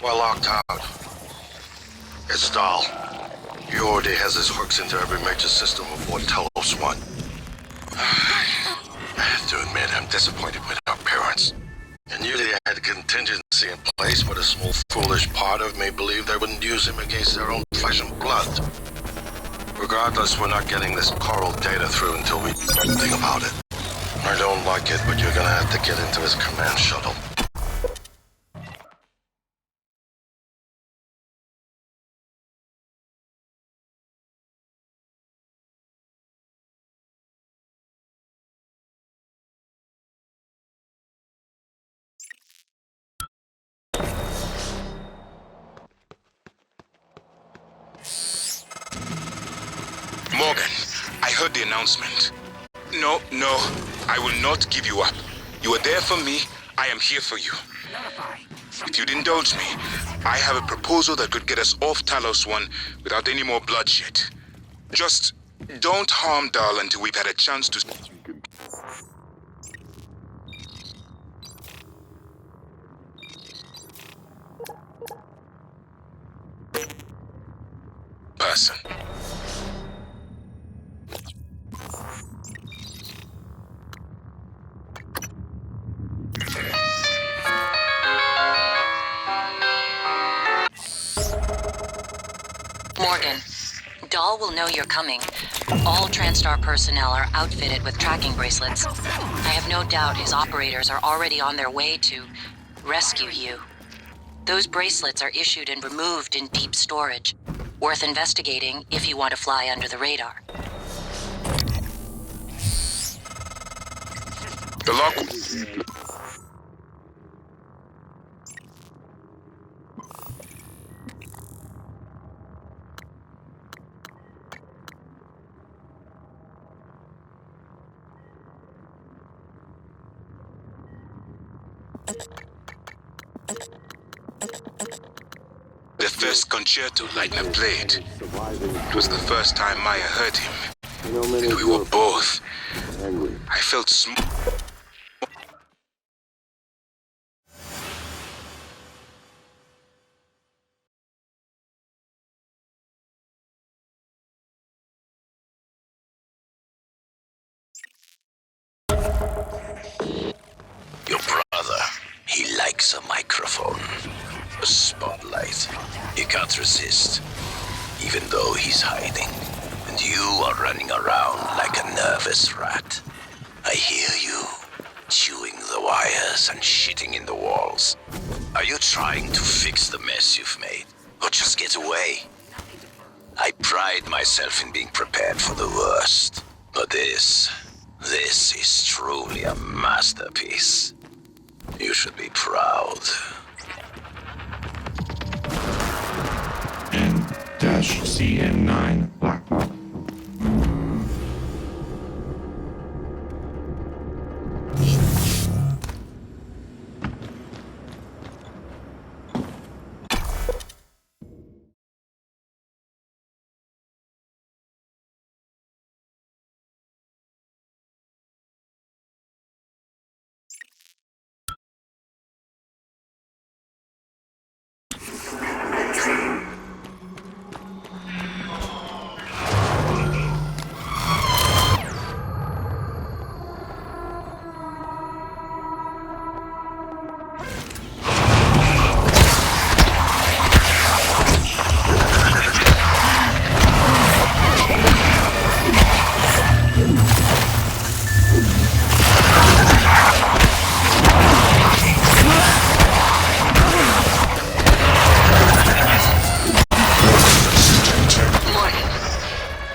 We're locked out. It's Dahl. He already has his hooks into every major system aboard Telos 1. I have to admit, I'm disappointed with our parents. I knew they had a contingency in place, but a small foolish part of me believed they wouldn't use him against their own flesh and blood. Regardless, we're not getting this coral data through until we do something about it. I don't like it, but you're gonna have to get into his command shuttle. Morgan, I heard the announcement. No, I will not give you up. You are there for me, I am here for you. If you'd indulge me, I have a proposal that could get us off Talos 1 without any more bloodshed. Just don't harm Dahl until we've had a chance to... person. Morgan, Dahl will know you're coming. All TranStar personnel are outfitted with tracking bracelets. I have no doubt his operators are already on their way to rescue you. Those bracelets are issued and removed in deep storage. Worth investigating if you want to fly under the radar. The lock... The first concerto Leitner played. It was the first time Maya heard him. And we were both. I felt small. Your brother, he likes a microphone. A spotlight. He can't resist, even though he's hiding. And you are running around like a nervous rat. I hear you, chewing the wires and shitting in the walls. Are you trying to fix the mess you've made, or just get away? I pride myself in being prepared for the worst, but this is truly a masterpiece. You should be proud. N-CN9 Black Box.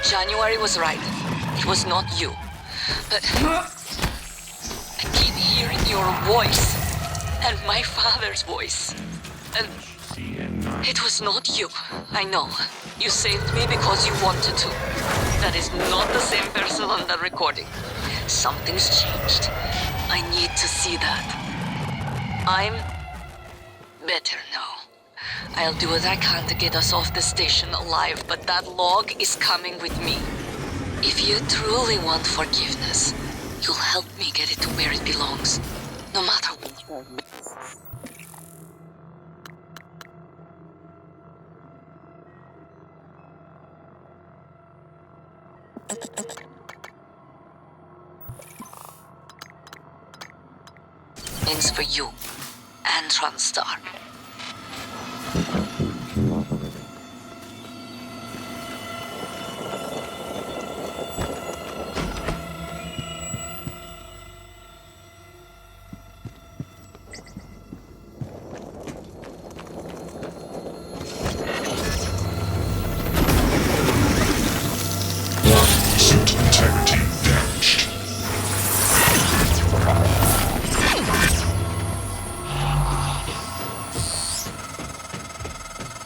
January was right. It was not you. But I keep hearing your voice. And my father's voice. And it was not you. I know. You saved me because you wanted to. That is not the same person on the recording. Something's changed. I need to see that. I'm better now. I'll do what I can to get us off the station alive, but that log is coming with me. If you truly want forgiveness, you'll help me get it to where it belongs, no matter what. Things for you and TranStar. Suit integrity damaged.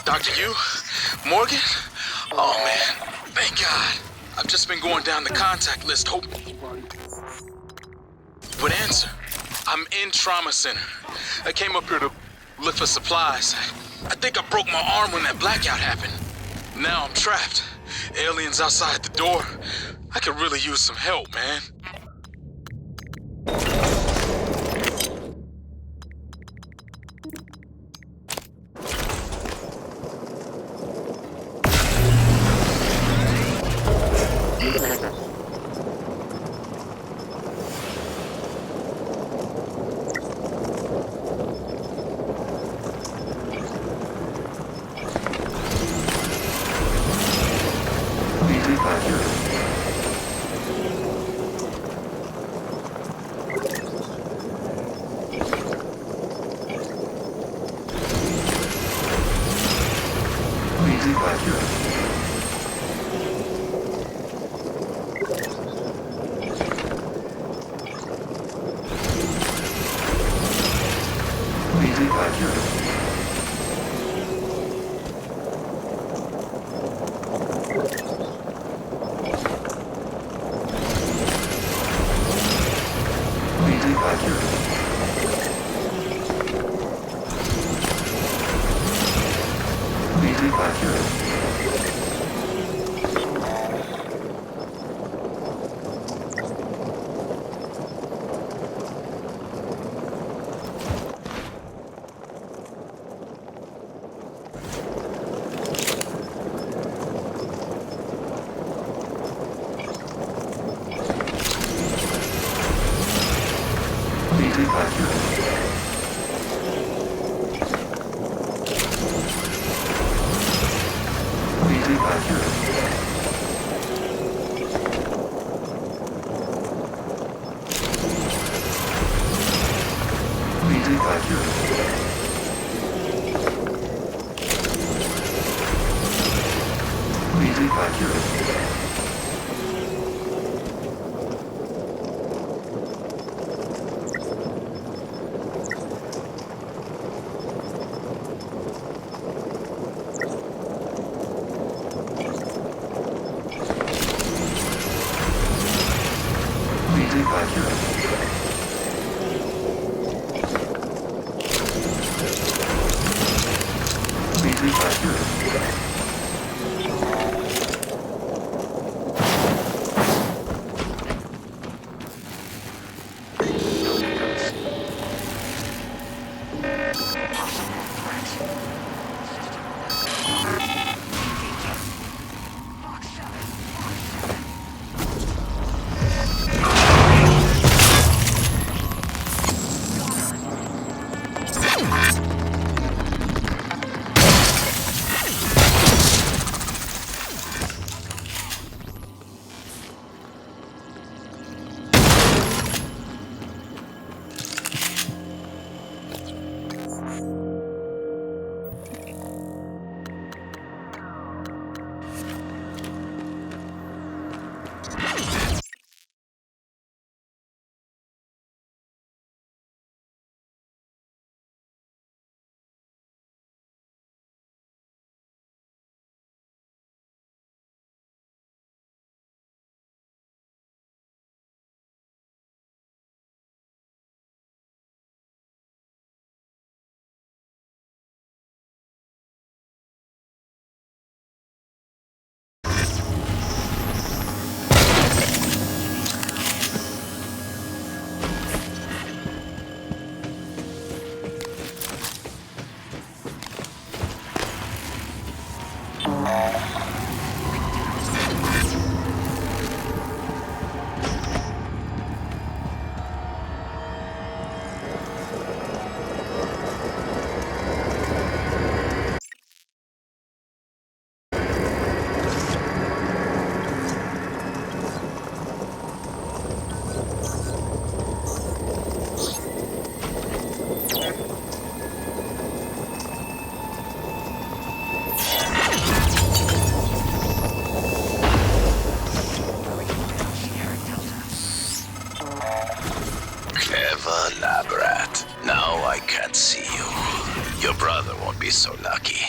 Dr. Yu? Morgan? Oh man, thank God. I've just been going down the contact list hoping would answer. I'm in trauma center. I came up here to look for supplies. I think I broke my arm when that blackout happened. Now I'm trapped. Aliens outside the door. I could really use some help, man. Clever lab rat. Now I can't see you. Your brother won't be so lucky.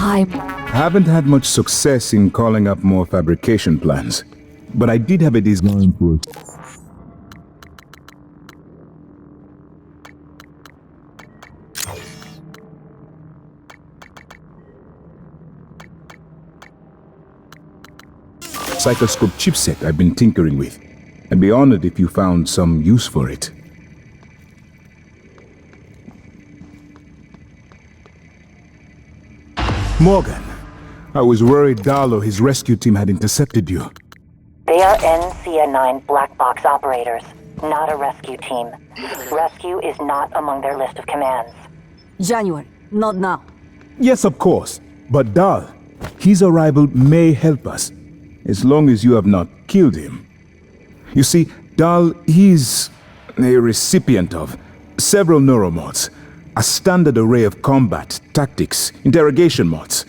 I haven't had much success in calling up more fabrication plans, but I did have a design for it. Cycloscope chipset I've been tinkering with. I'd be honored if you found some use for it. Morgan, I was worried Dahl or his rescue team had intercepted you. They are NCN9 black box operators, not a rescue team. Rescue is not among their list of commands. January, not now. Yes, of course. But Dahl, his arrival may help us, as long as you have not killed him. You see, Dahl, he's a recipient of several neuromods, a standard array of combat, tactics, interrogation mods.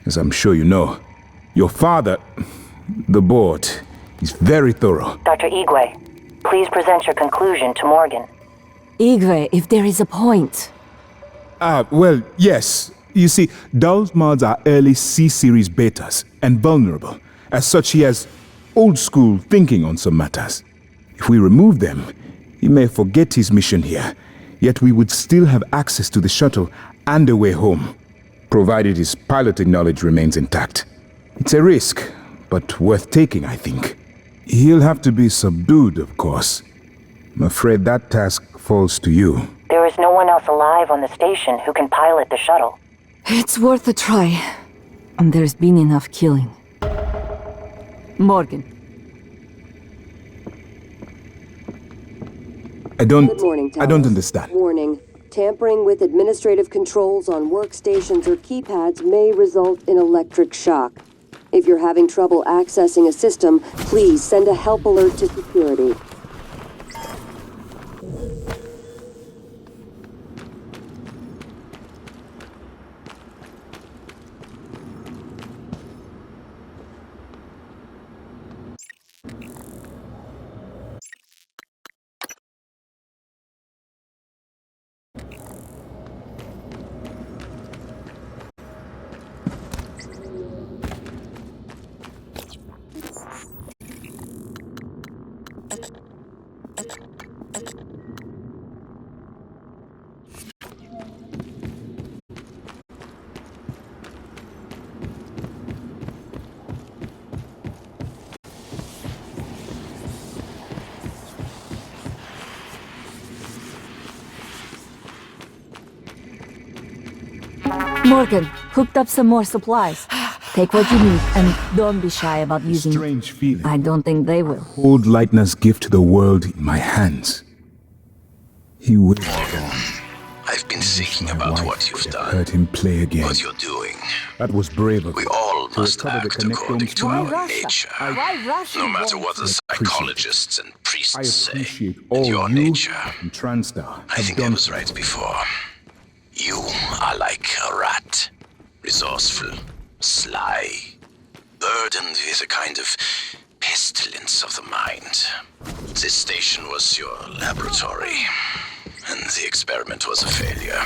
As I'm sure you know, your father, the board, is very thorough. Dr. Igwe, please present your conclusion to Morgan. Igwe, if there is a point. Well, yes. You see, Dahl's mods are early C-series betas and vulnerable. As such, he has old-school thinking on some matters. If we remove them, he may forget his mission here, yet we would still have access to the shuttle and a way home, provided his piloting knowledge remains intact. It's a risk, but worth taking, I think. He'll have to be subdued, of course. I'm afraid that task falls to you. There is no one else alive on the station who can pilot the shuttle. It's worth a try. And there's been enough killing. Morgan. Good morning, I don't Talos. understand. Warning. Tampering with administrative controls on workstations or keypads may result in electric shock. If you're having trouble accessing a system, please send a help alert to security. Morgan, hooked up some more supplies. Take what you need, and don't be shy about using... Strange feeling. I don't think they will. Hold Leitner's gift to the world in my hands. He will go on. I've been thinking about what you've done, Heard him play again. what you're doing. That was brave of We you. all To must recover the act according connectomes to Why our Russia? nature. Why Russia? No matter what the psychologists and priests say, and your nature. and Transtar I have think I done was right before. You are like a rat. Resourceful, sly, burdened with a kind of pestilence of the mind. This station was your laboratory, and the experiment was a failure.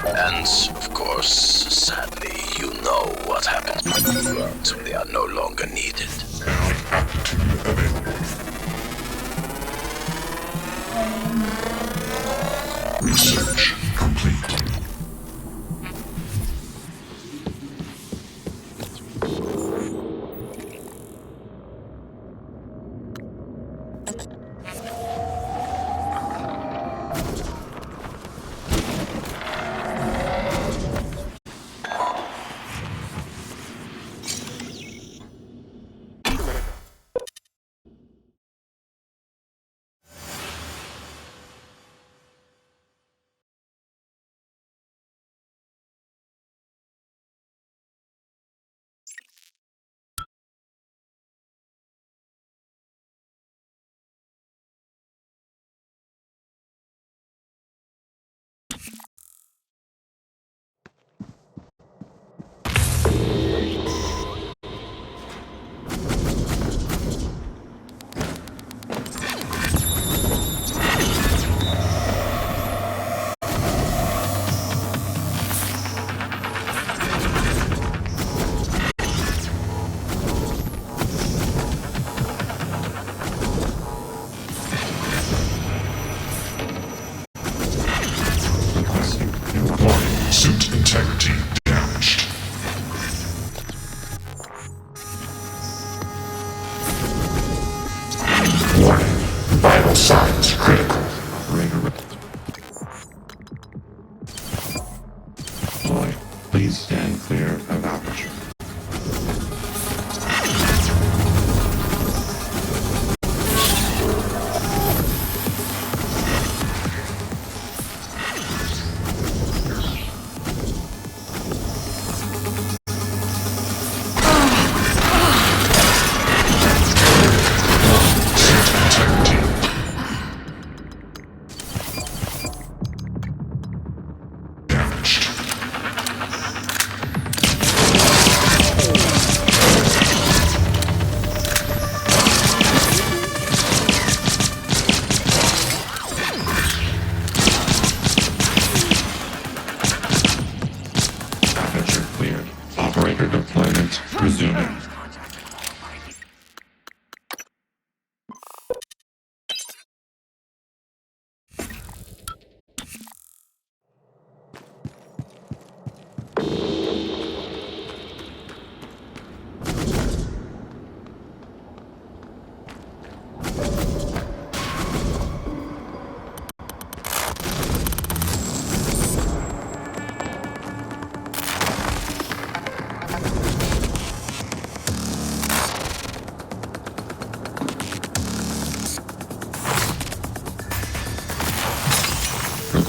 And, of course, sadly, you know what happens to the world when they are no longer needed. Research complete. Suit integrity damaged. Warning. Vital signs critical. Boy, please stand clear of aperture.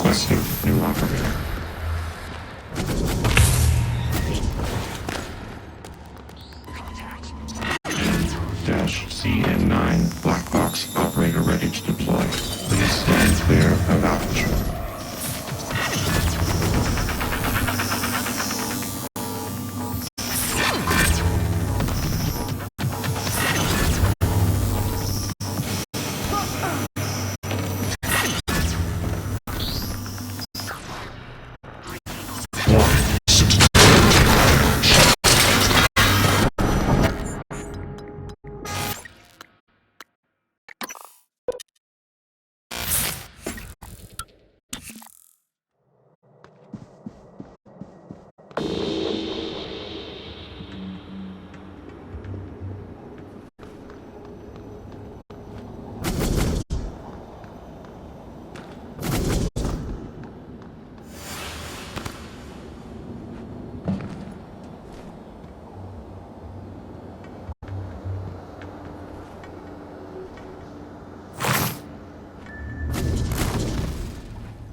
Requesting new operator. XxX-CN9 black box operator ready to deploy. Please stand clear of aperture.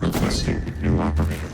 Requesting new operator.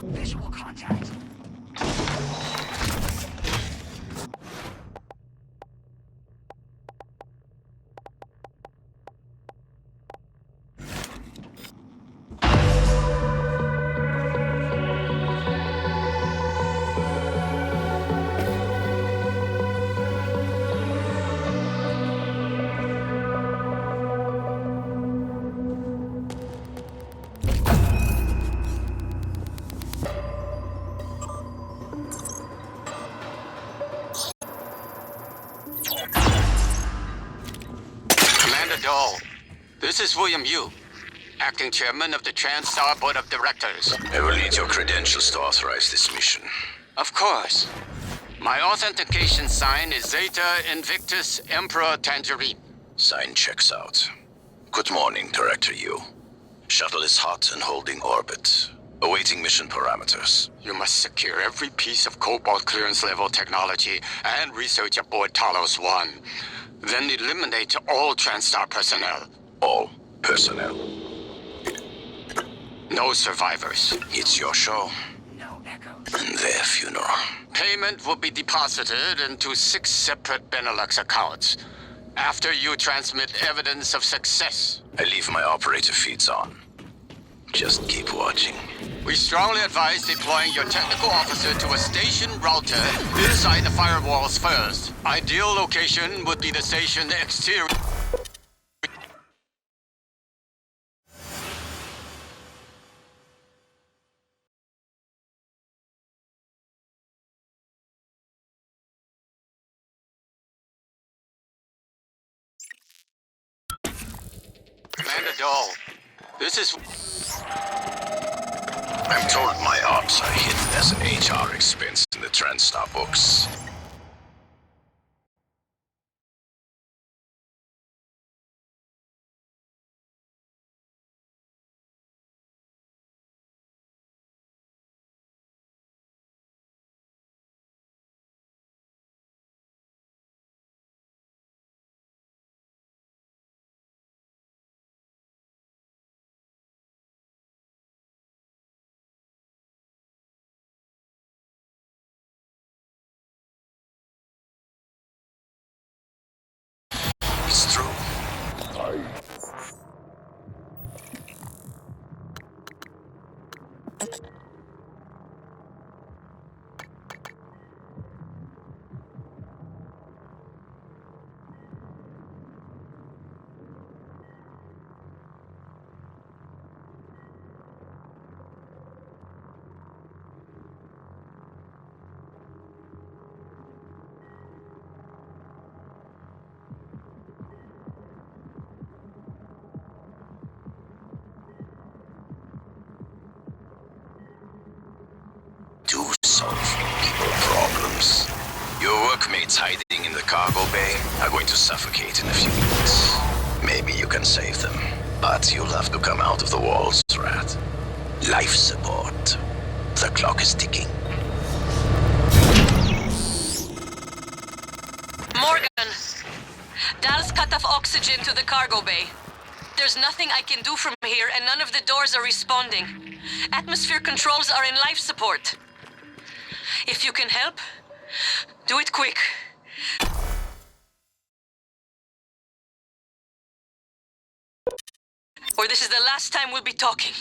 Visual contact. Dahl. This is William Yu, acting chairman of the TranStar Board of Directors. I will need your credentials to authorize this mission. Of course. My authentication sign is Zeta Invictus Emperor Tangerine. Sign checks out. Good morning, Director Yu. Shuttle is hot and holding orbit. Awaiting mission parameters. You must secure every piece of Cobalt clearance level technology and research aboard Talos 1. Then eliminate all TranStar personnel. All personnel. No survivors. It's your show. No echoes. And their funeral. Payment will be deposited into 6 separate Benelux accounts after you transmit evidence of success. I leave my operator feeds on. Just keep watching. We strongly advise deploying your technical officer to a station router inside the firewalls first. Ideal location would be the station exterior. Commander Dahl, this is... I'm told my ops are hidden as an HR expense in the TranStar books. To solve people problems. Your workmates hiding in the cargo bay are going to suffocate in a few minutes. Maybe you can save them, but you'll have to come out of the walls, Rat. Life support. The clock is ticking. Morgan! Dal's cut off oxygen to the cargo bay. There's nothing I can do from here, and none of the doors are responding. Atmosphere controls are in life support. If you can help, do it quick. Or this is the last time we'll be talking.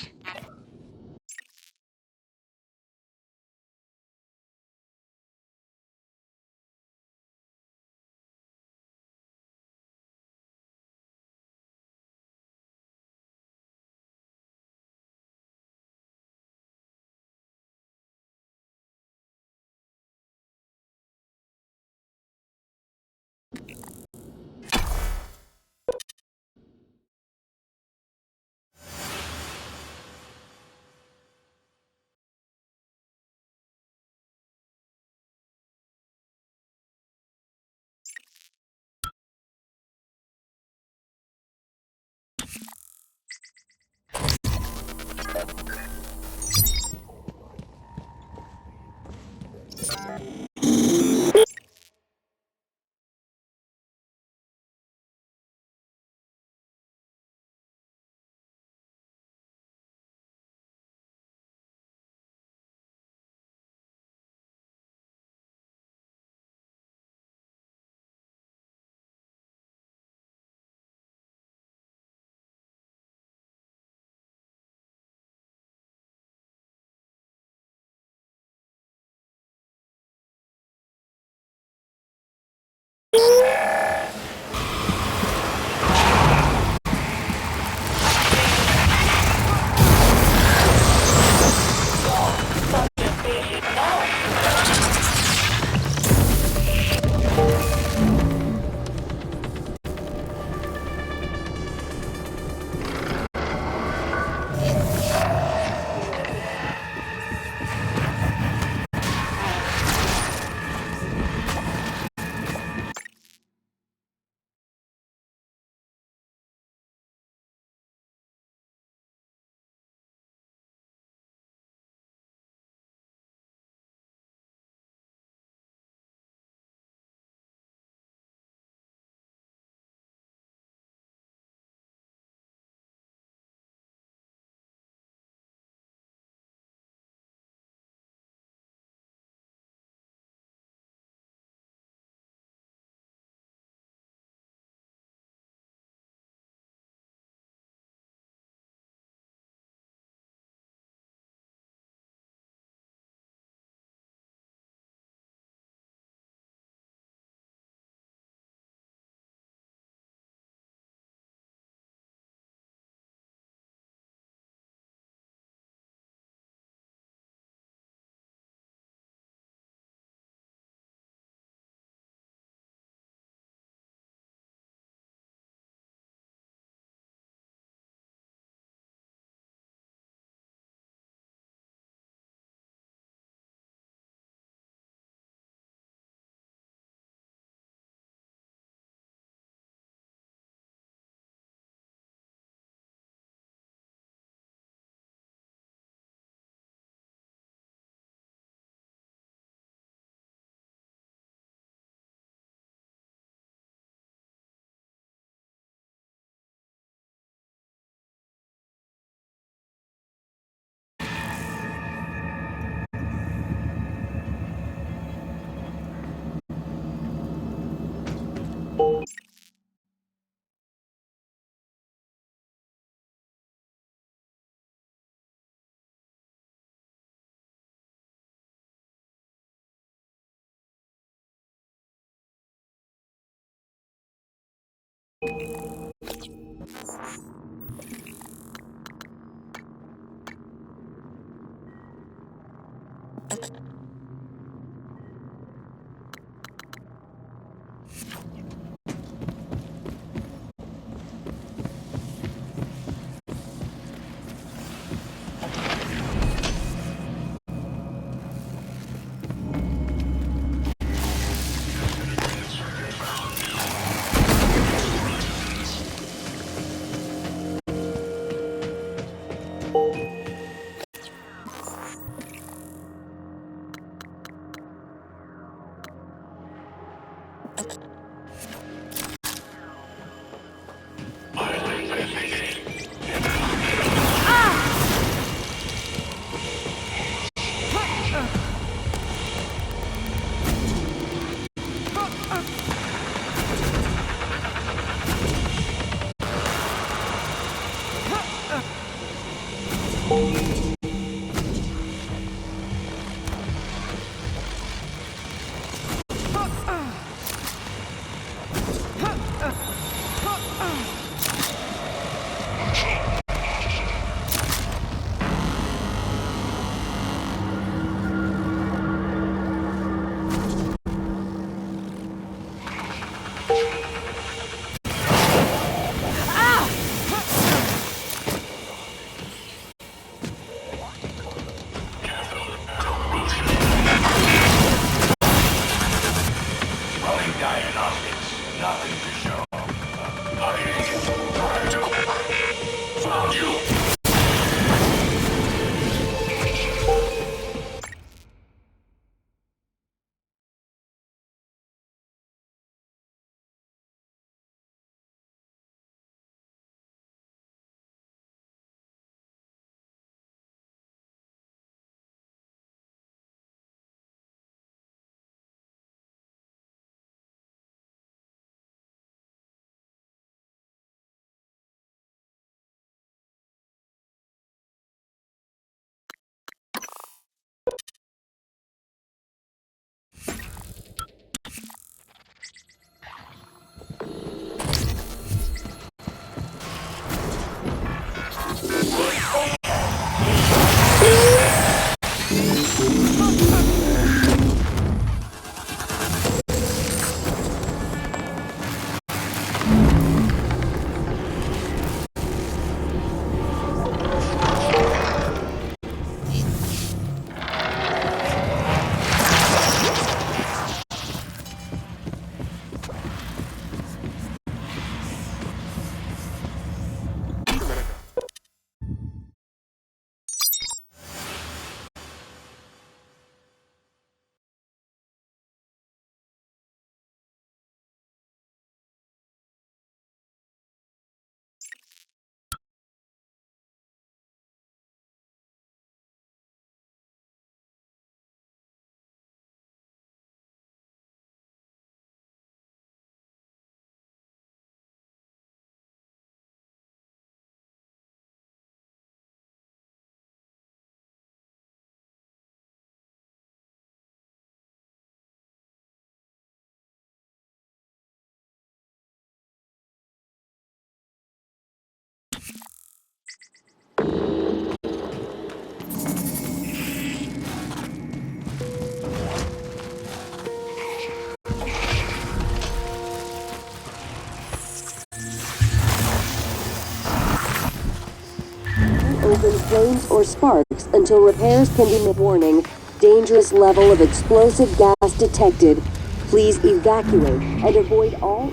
Open flames or sparks until repairs can be made. Warning, dangerous level of explosive gas detected. Please evacuate and avoid all...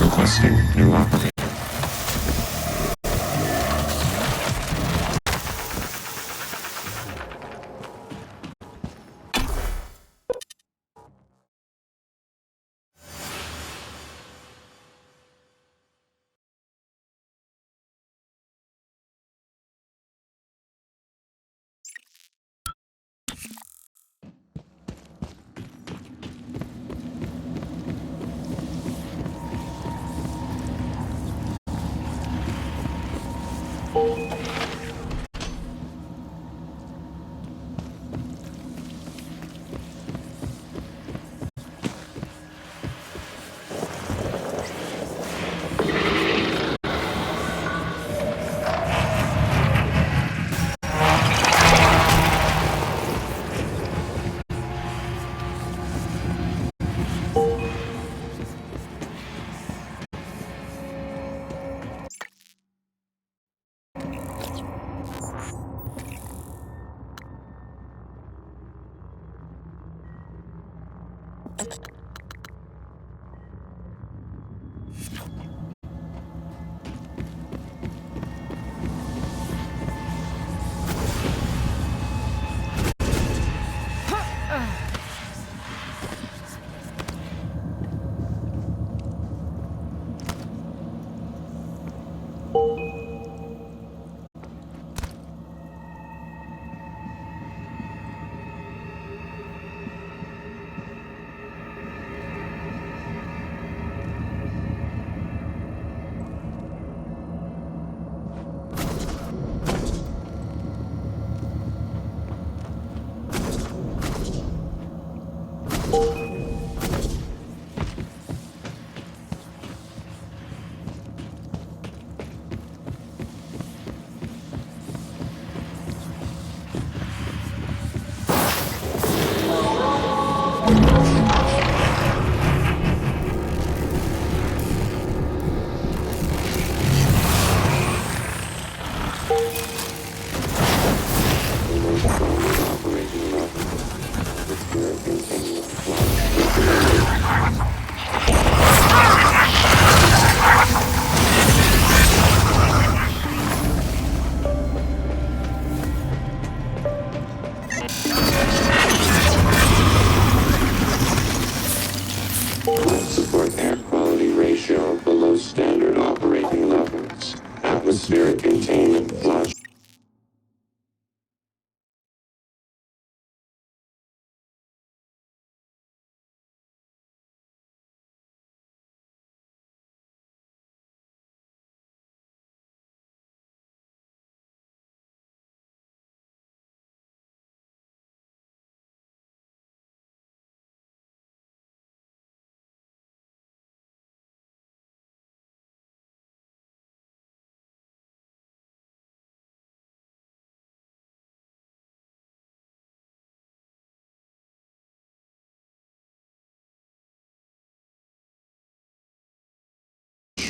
Requesting new operator. Support air quality ratio below standard operating levels. Atmospheric containment flush.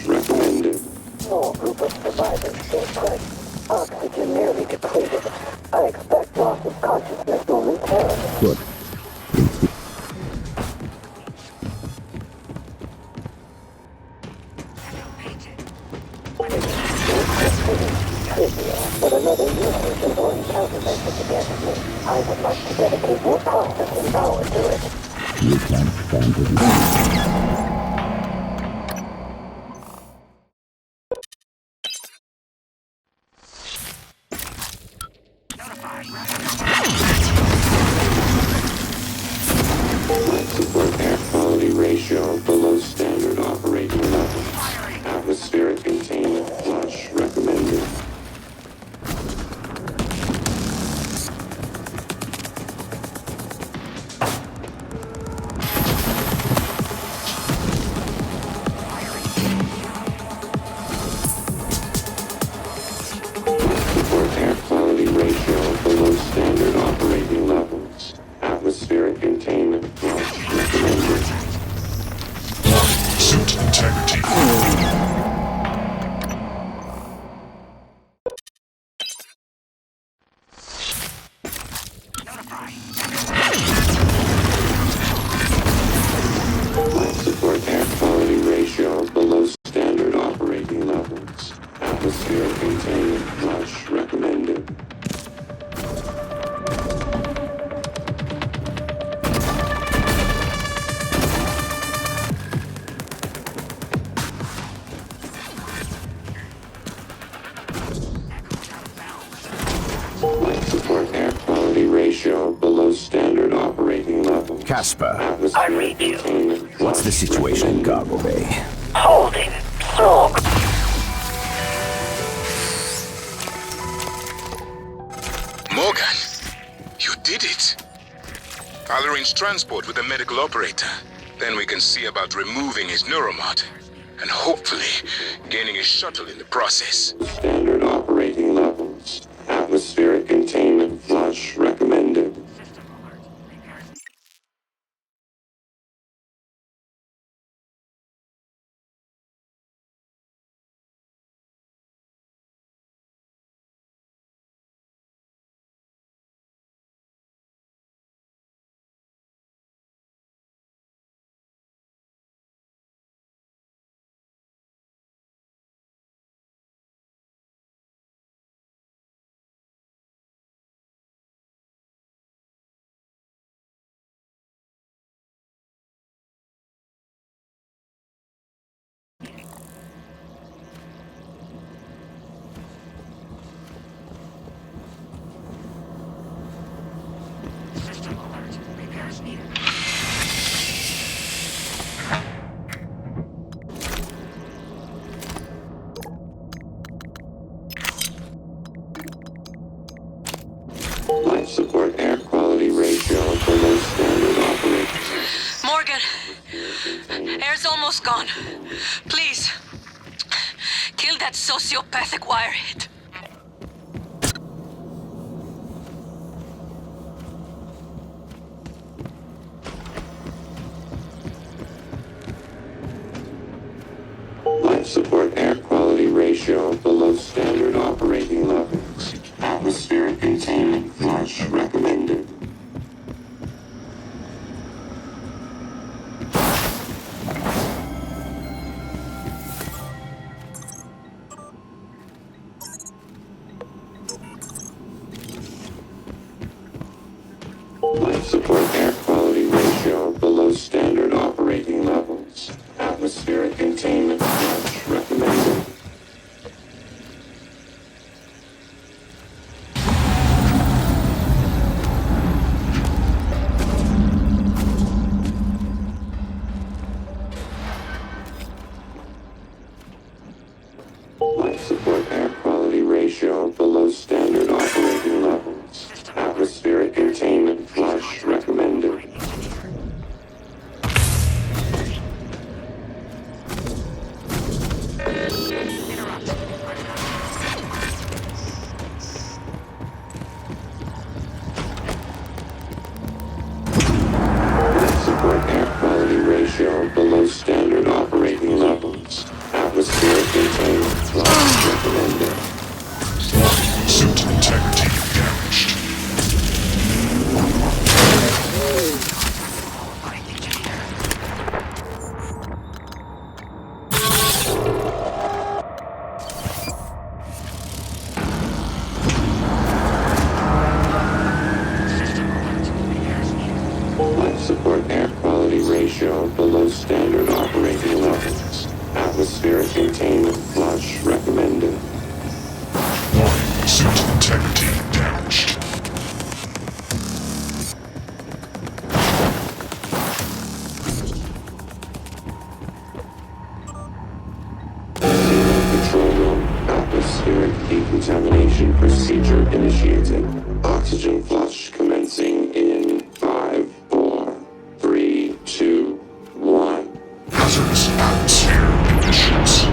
Recommended. Small group of survivors stay put. Oxygen nearly depleted. I expect loss of consciousness momentarily. Good. Trivial, but another universe is already countermeasured against me. I would like to dedicate more processing power to it. You can't stand it. Support air quality ratio below standard operating levels. Atmospheric containment flush recommended. Support air quality ratio below standard operating levels. Atmospheric containment flush recommended. Suit integrity. Life support air quality ratio below standard operating levels. Atmospheric containment flush recommended. Life support air quality ratio below standard operating levels. Casper, I read you. what's the situation in Cargo Bay? Holding. So. Morgan, you did it. I'll arrange transport with the medical operator. Then we can see about removing his neuromod. And hopefully, gaining a shuttle in the process. Standard operating levels. Atmospheric containment flush recommended. that sociopathic wirehead. Life support air quality ratio below standard operating levels. Atmospheric containment flush recommended. Life support air quality ratio below standard operating levels. Atmospheric containment flush recommended. Life support air quality ratio below standard operating levels. Atmospheric containment flush recommended. Life support air quality ratio below standard operating levels. Atmospheric containment flush recommended. Suit integrity damaged. Life support air quality ratio below standard operating levels. Atmospheric containment flush recommended. Warning, suit integrity damaged. Control room. Atmospheric decontamination procedure initiated. Oxygen flush commencing in 5, 4, 3, 2, 1. Hazardous atmosphere conditions.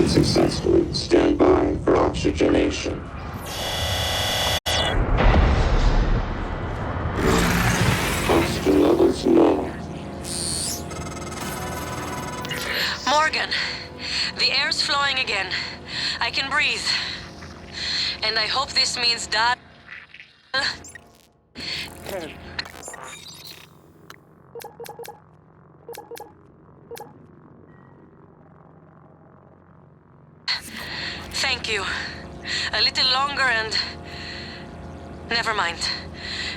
Successfully. Stand by for oxygenation. Oxygen levels normal. Morgan, the air's flowing again. I can breathe. And I hope this means that... Thank you. A little longer and... Never mind.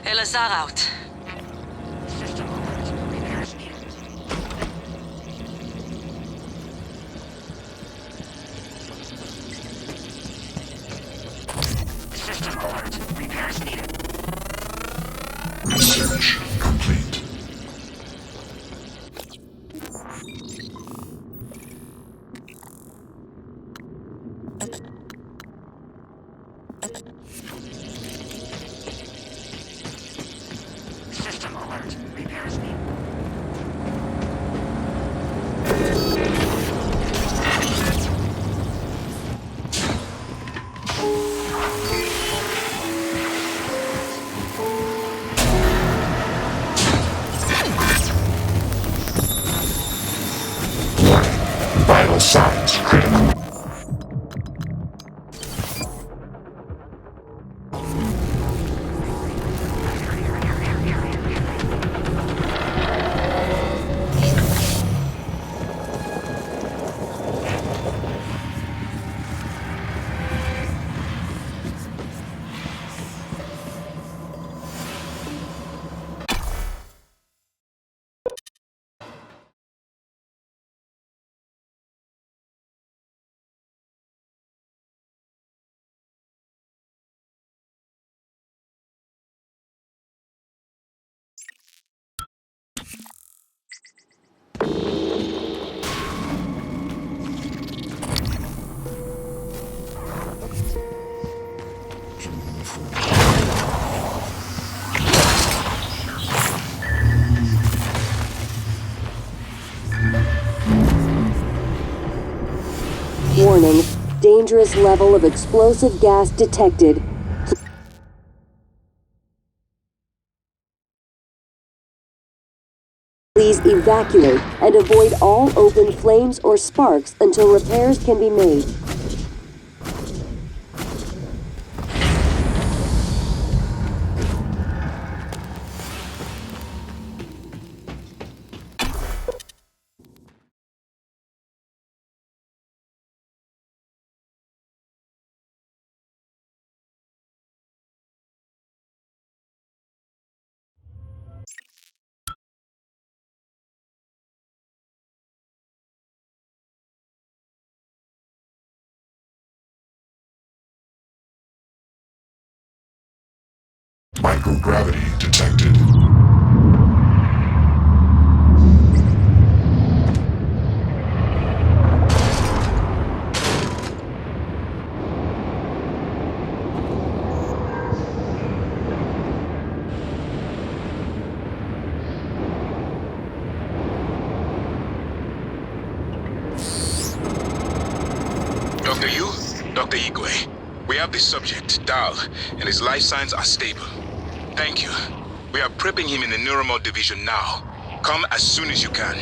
Elazar out. System alert. Repairs needed. System alert. Repairs needed. Research complete. System alert. Repairs needed. Vital signs critical. Warning, dangerous level of explosive gas detected. Please evacuate and avoid all open flames or sparks until repairs can be made. Microgravity detected. Dr. Yu, Dr. Igwe, we have the subject, Dal, and his life signs are stable. Thank you. We are prepping him in the Neuromal division now. Come as soon as you can.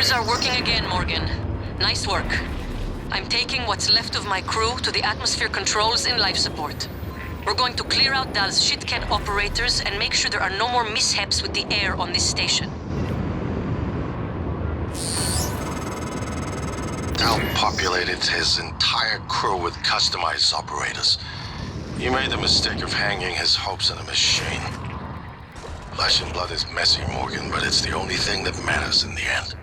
Computers are working again, Morgan. Nice work. I'm taking what's left of my crew to the atmosphere controls in life support. We're going to clear out Dal's shitcat operators and make sure there are no more mishaps with the air on this station. Dal populated his entire crew with customized operators. He made the mistake of hanging his hopes on a machine. Flesh and blood is messy, Morgan, but it's the only thing that matters in the end.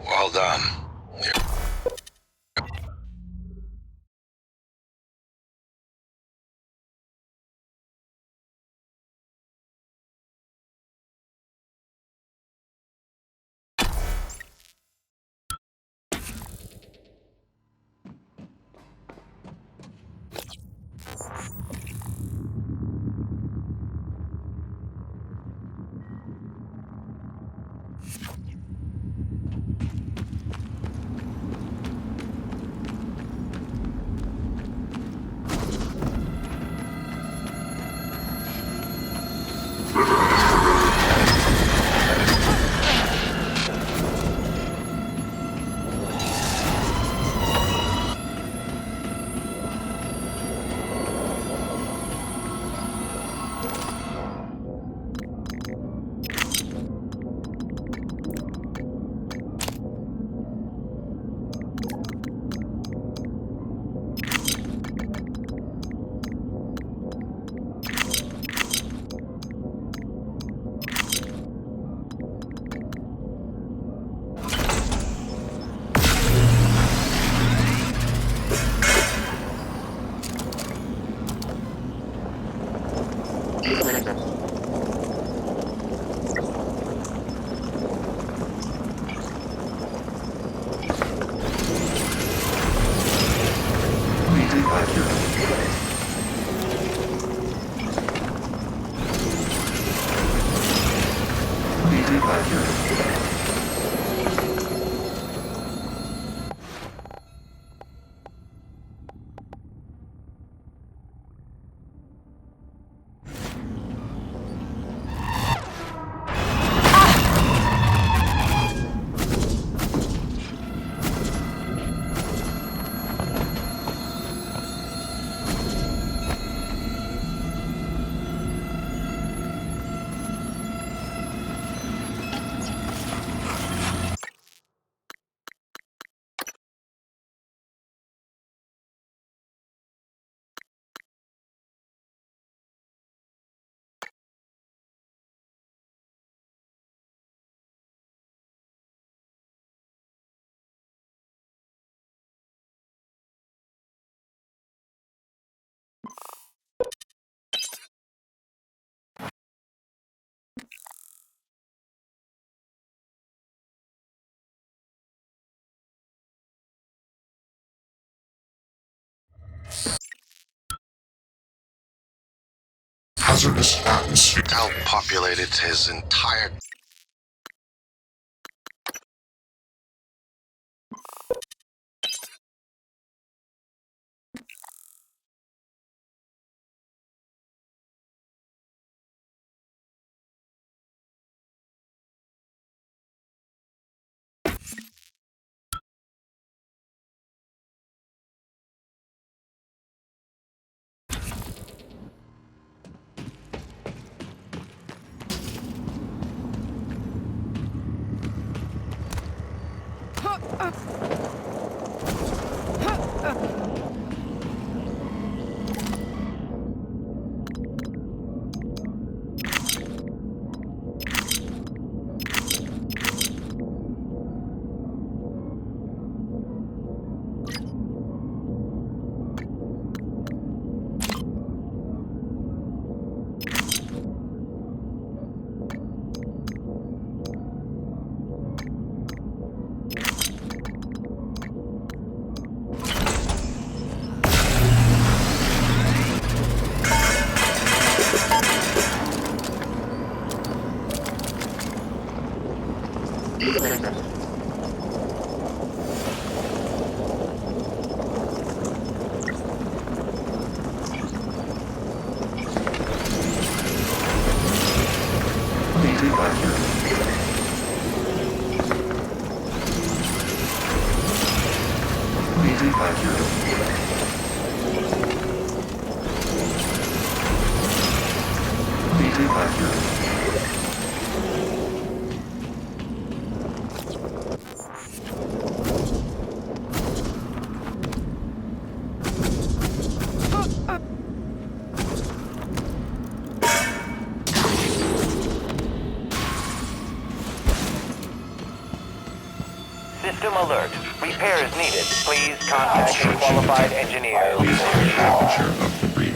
Well done. Hazardous atmosphere. Dal populated his entire... Reading accurate. Reading accurate. System alert. Repairs needed. Please contact a qualified engineer. Launcher of debris.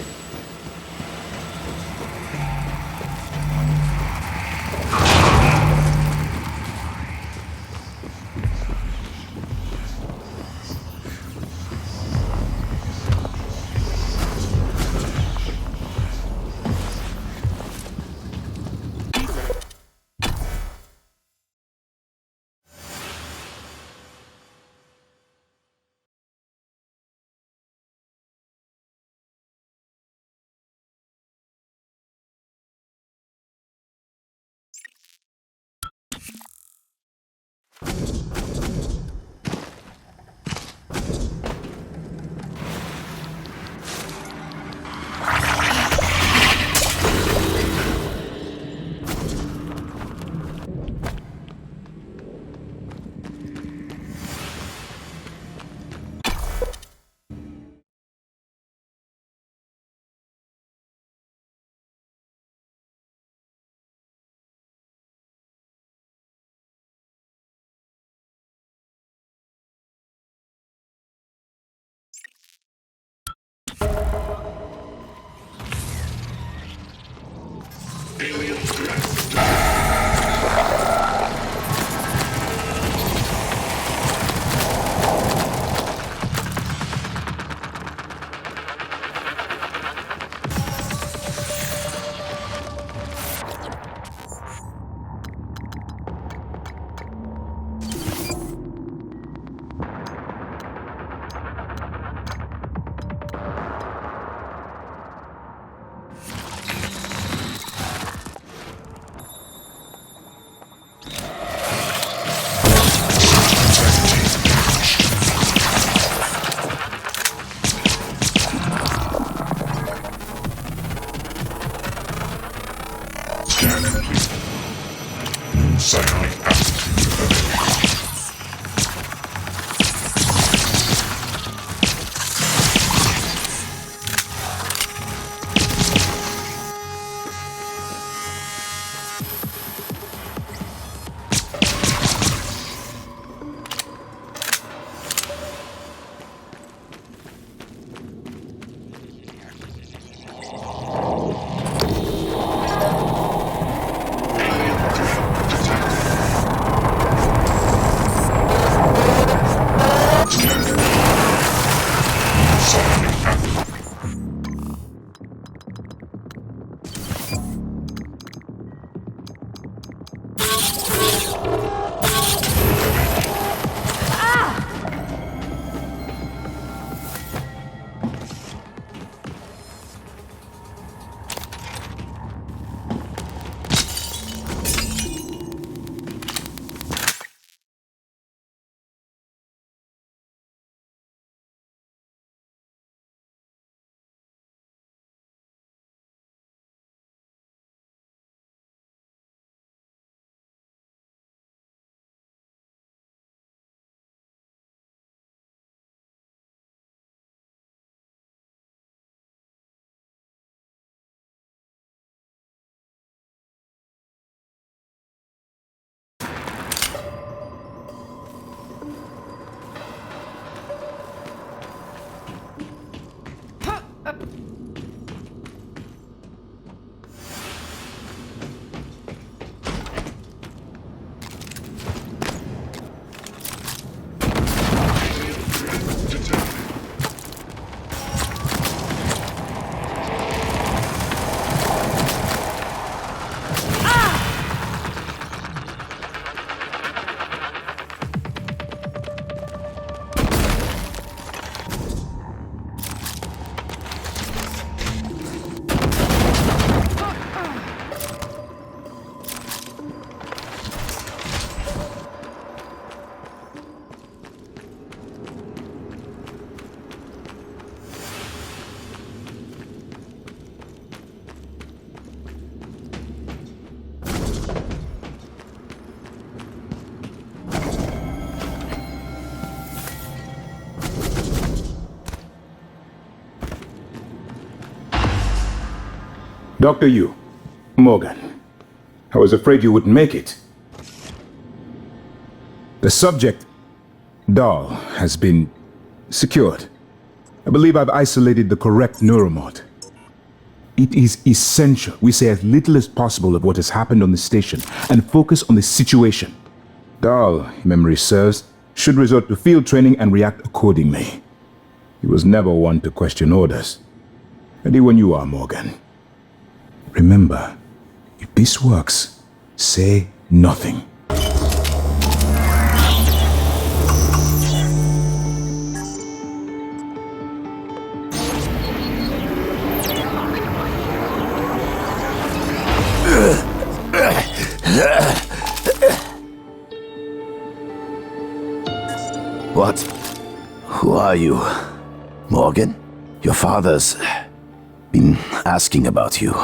Dr. Yu, Morgan, I was afraid you wouldn't make it. The subject, Dahl, has been secured. I believe I've isolated the correct neuromod. It is essential we say as little as possible of what has happened on the station and focus on the situation. Dahl, if memory serves, should resort to field training and react accordingly. He was never one to question orders. Ready when you are, Morgan. Remember, if this works, say nothing. What? Who are you? Morgan? Your father's been asking about you.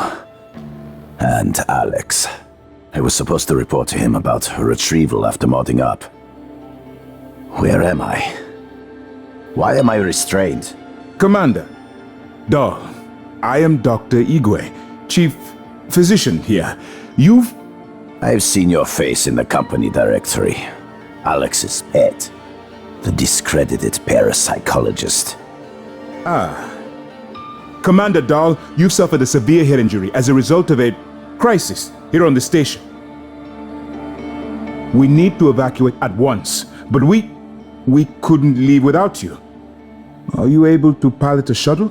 And Alex. I was supposed to report to him about her retrieval after modding up. Where am I? Why am I restrained? Commander, Dahl, I am Dr. Igwe, Chief Physician here. I've seen your face in the company directory. Alex's pet. The discredited parapsychologist. Commander Dahl, you've suffered a severe head injury as a result of a crisis here on the station. We need to evacuate at once, but we couldn't leave without you. Are you able to pilot a shuttle?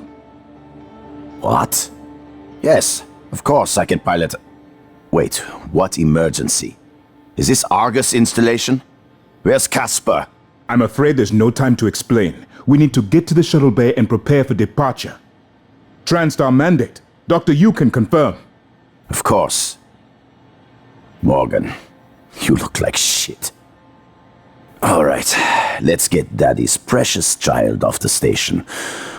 What? Yes, of course I can pilot. Wait, what emergency? Is this Argus installation? Where's Casper? I'm afraid there's no time to explain. We need to get to the shuttle bay and prepare for departure. TranStar mandate. Dr. Yu can confirm. Of course. Morgan, you look like shit. All right, let's get Daddy's precious child off the station,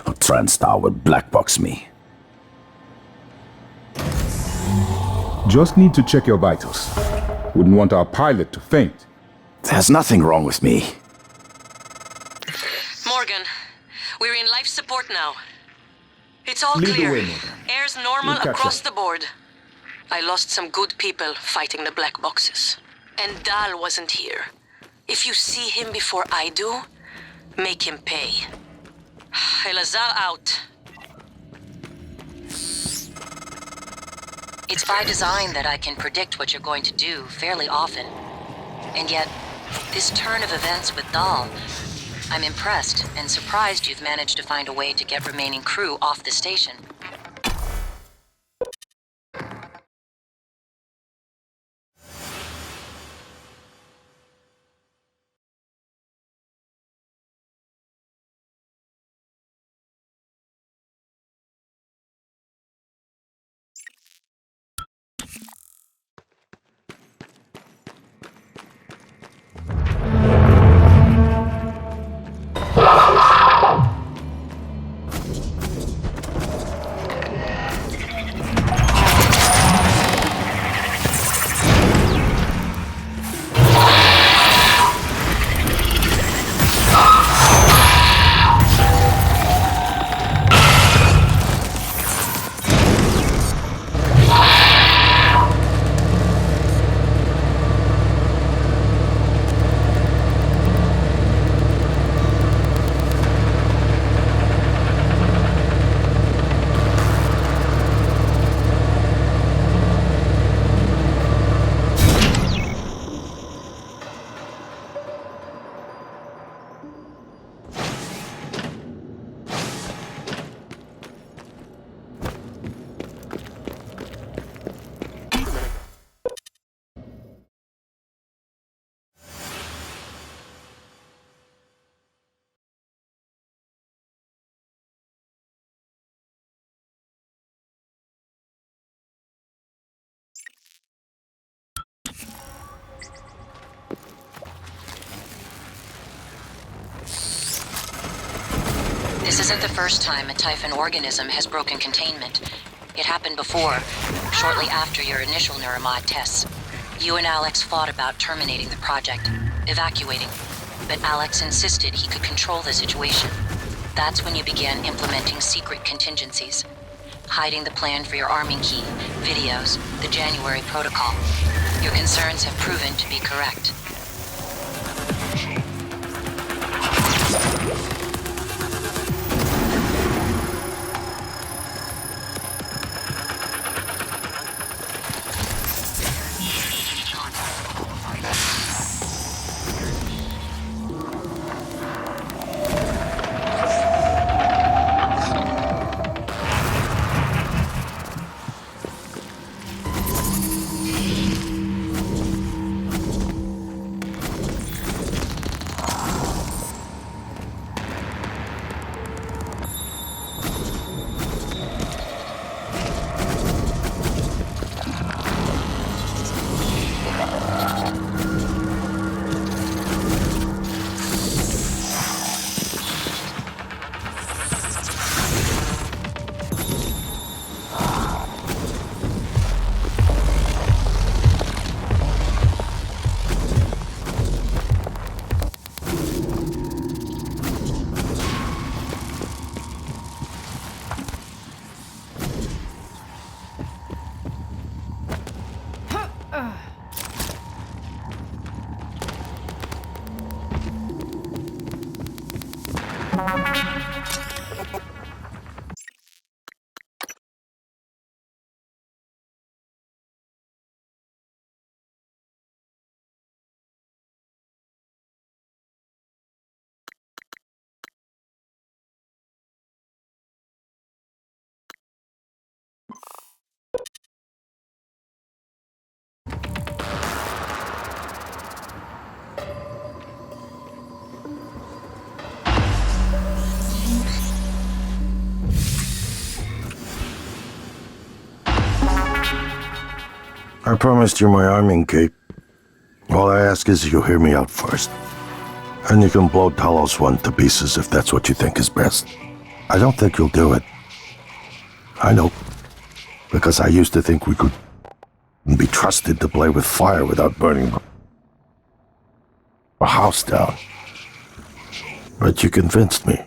or TranStar will blackbox me. Just need to check your vitals. Wouldn't want our pilot to faint. There's nothing wrong with me. Morgan, we're in life support now. It's all Lead the clear. way, Morgan. Air's normal We'll catch across up. the board. I lost some good people fighting the black boxes. And Dahl wasn't here. If you see him before I do, make him pay. Elazar out. It's by design that I can predict what you're going to do fairly often. And yet, this turn of events with Dahl, I'm impressed and surprised you've managed to find a way to get remaining crew off the station. This isn't the first time a Typhon organism has broken containment. It happened before, shortly after your initial neuromod tests. You and Alex fought about terminating the project, evacuating, but Alex insisted he could control the situation. That's when you began implementing secret contingencies. hiding the plan for your arming key, videos, the January protocol. Your concerns have proven to be correct. I promised you my arming key. All I ask is you hear me out first. And you can blow Talos 1 to pieces if that's what you think is best. I don't think you'll do it. I know. Because I used to think we could be trusted to play with fire without burning a house down. But you convinced me.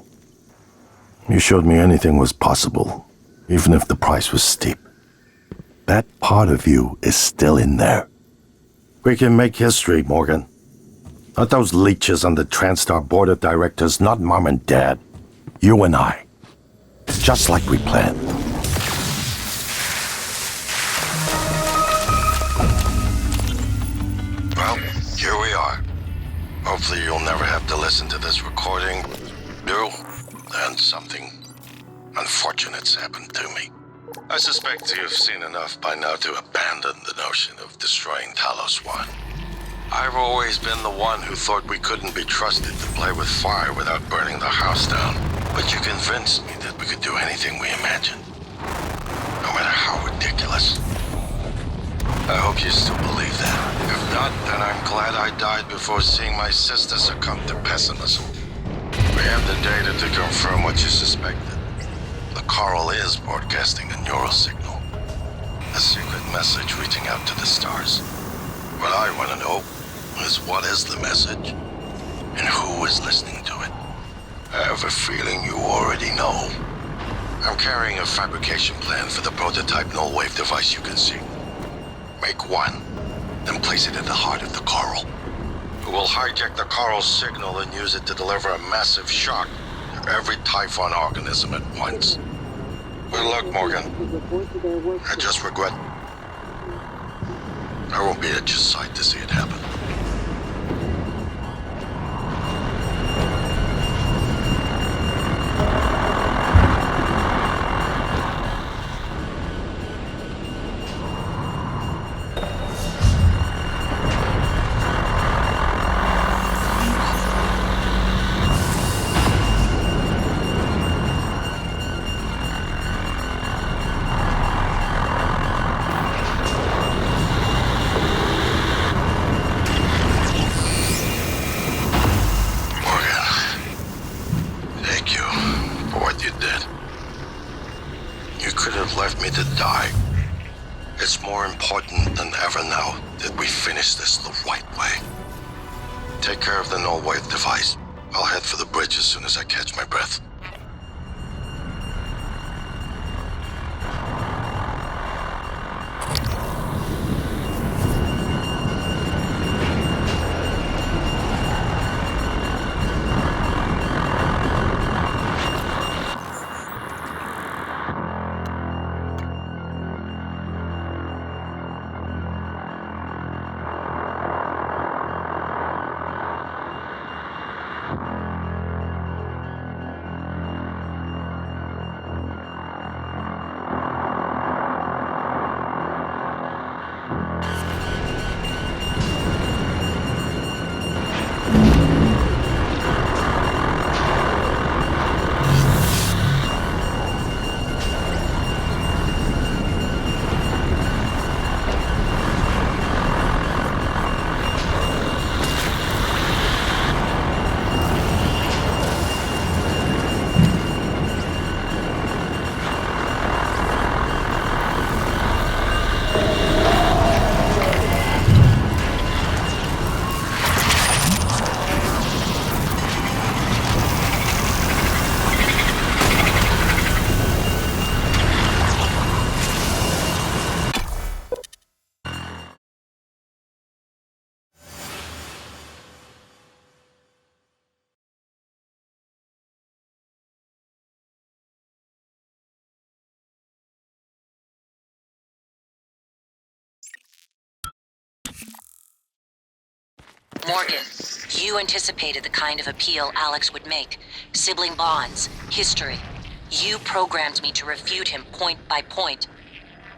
You showed me anything was possible, even if the price was steep. That part of you is still in there. We can make history, Morgan. Not those leeches on the TranStar board of directors, not Mom and Dad. You and I. Just like we planned. Well, here we are. Hopefully you'll never have to listen to this recording. Do, and something unfortunate's happened to me. I suspect you've seen enough by now to abandon the notion of destroying Talos 1. I've always been the one who thought we couldn't be trusted to play with fire without burning the house down. But you convinced me that we could do anything we imagined. No matter how ridiculous. I hope you still believe that. If not, then I'm glad I died before seeing my sister succumb to pessimism. We have the data to confirm what you suspected. The coral is broadcasting a neural signal. A secret message reaching out to the stars. What I want to know is what is the message and who is listening to it. I have a feeling you already know. I'm carrying a fabrication plan for the prototype null-wave device you can see. Make one, then place it at the heart of the coral. We'll hijack the coral's signal and use it to deliver a massive shock to every Typhon organism at once. Good luck, Morgan. I just regret I won't be at your side to see it happen. Morgan, you anticipated the kind of appeal Alex would make. Sibling bonds, history. You programmed me to refute him point by point.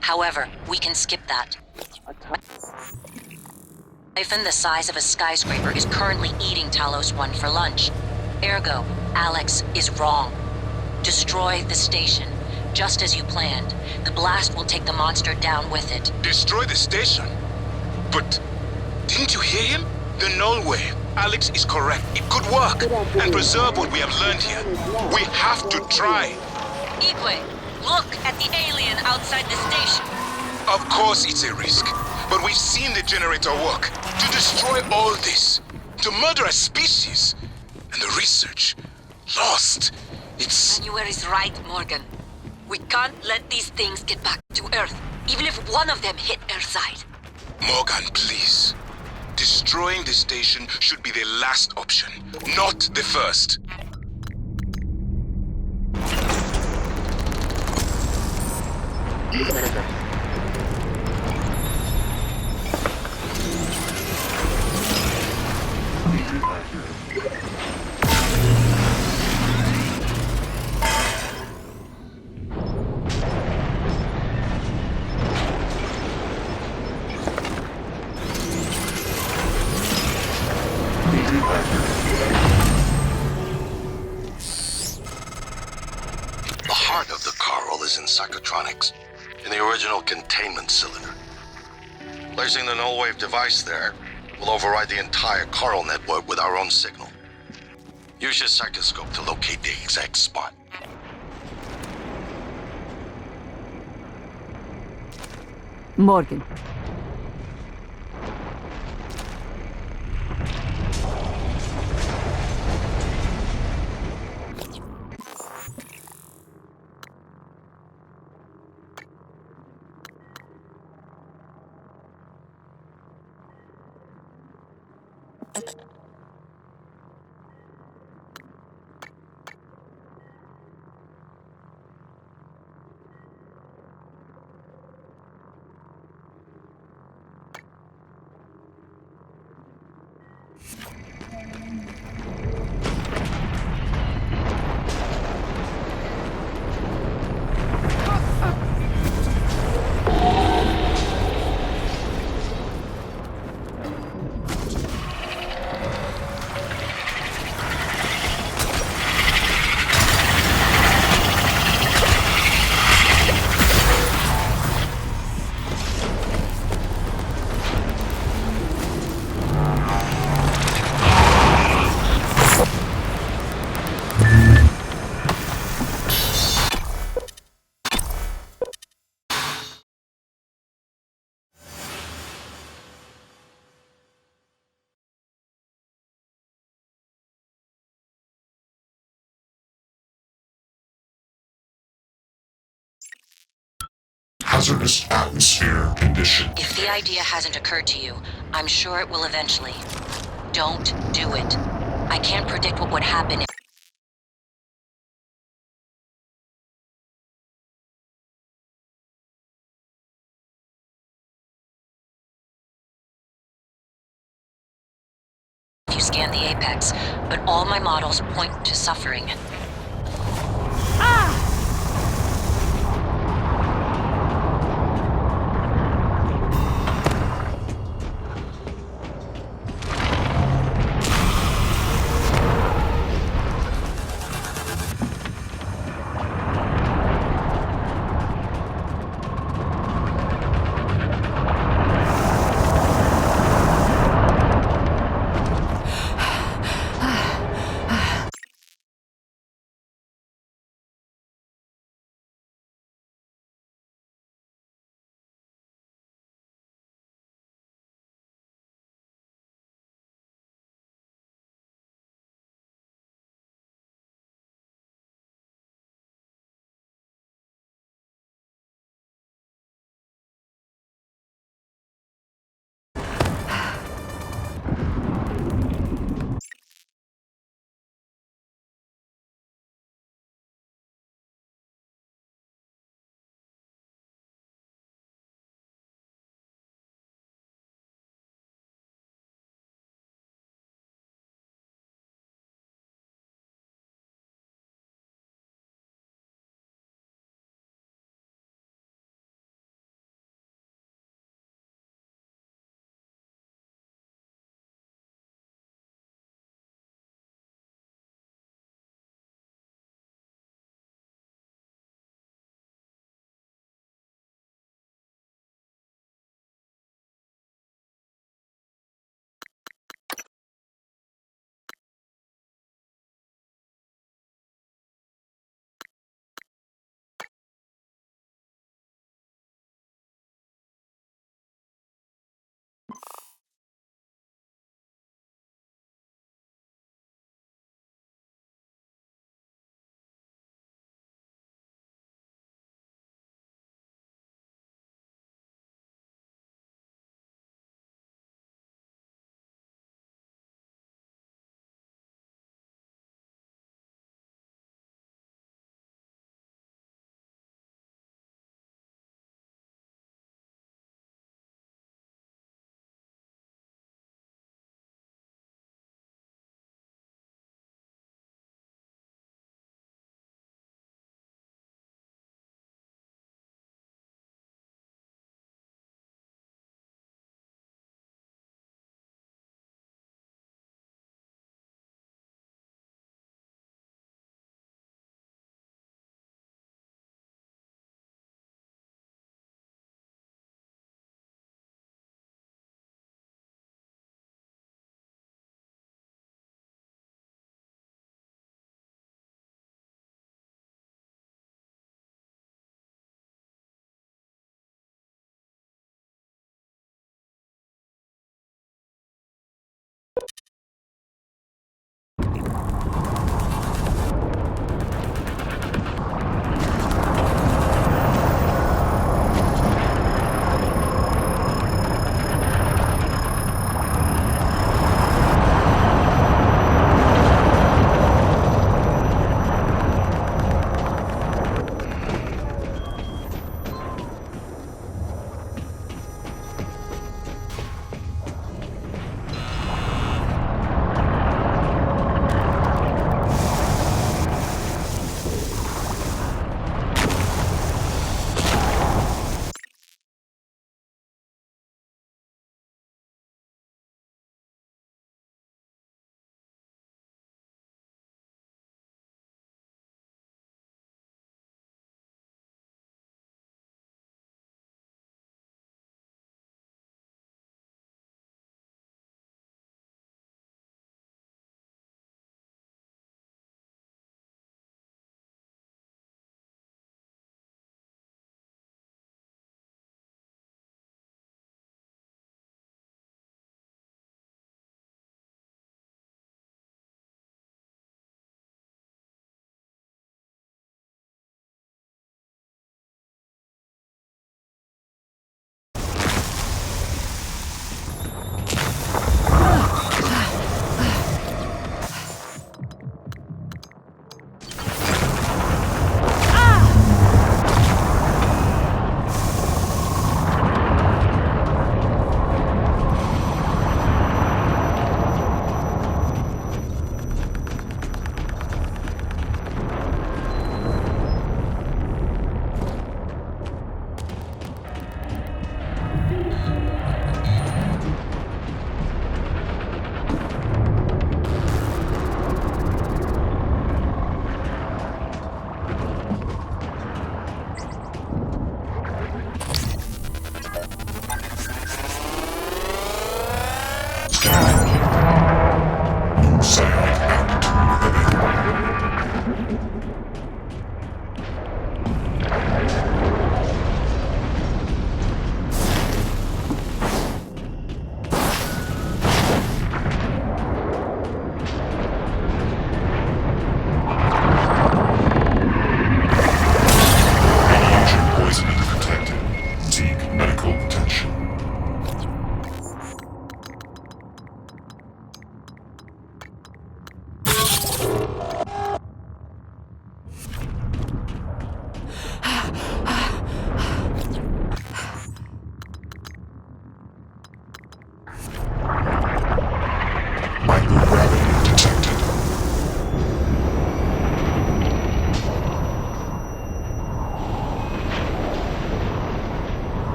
However, we can skip that. Hyphen the size of a skyscraper is currently eating Talos 1 for lunch. Ergo, Alex is wrong. Destroy the station, just as you planned. The blast will take the monster down with it. Destroy the station? But didn't you hear him? The null wave. Alex is correct. It could work and preserve what we have learned here. We have to try. Ikwe, look at the alien outside the station. Of course it's a risk, but we've seen the generator work. To destroy all this, to murder a species, and the research lost. It's... January's right, Morgan. We can't let these things get back to Earth, even if one of them hit Earthside. Morgan, please. Destroying the station should be the last option, not the first. The heart of the coral is in psychotronics, in the original containment cylinder. Placing the null wave device there will override the entire coral network with our own signal. Use your psychoscope to locate the exact spot. Morgan. Hazardous atmosphere condition. If the idea hasn't occurred to you, I'm sure it will eventually. Don't do it. I can't predict what would happen if you scan the apex, but all my models point to suffering.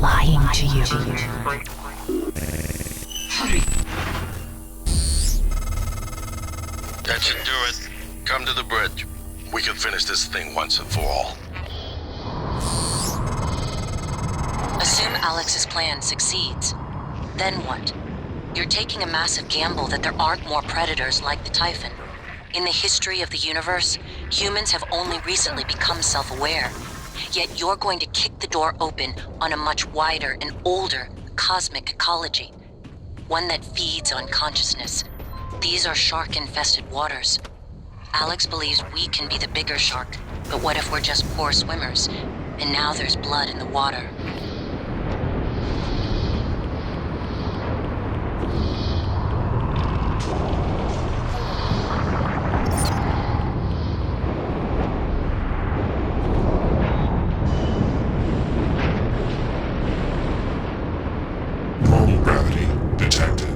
lying to you. That should do it. Come to the bridge. We can finish this thing once and for all. Assume Alex's plan succeeds. Then what? You're taking a massive gamble that there aren't more predators like the Typhon. In the history of the universe, humans have only recently become self-aware. Yet you're going to kick the door open on a much wider and older cosmic ecology. One that feeds on consciousness. These are shark-infested waters. Alex believes we can be the bigger shark, but what if we're just poor swimmers, and now there's blood in the water? Normal gravity detected.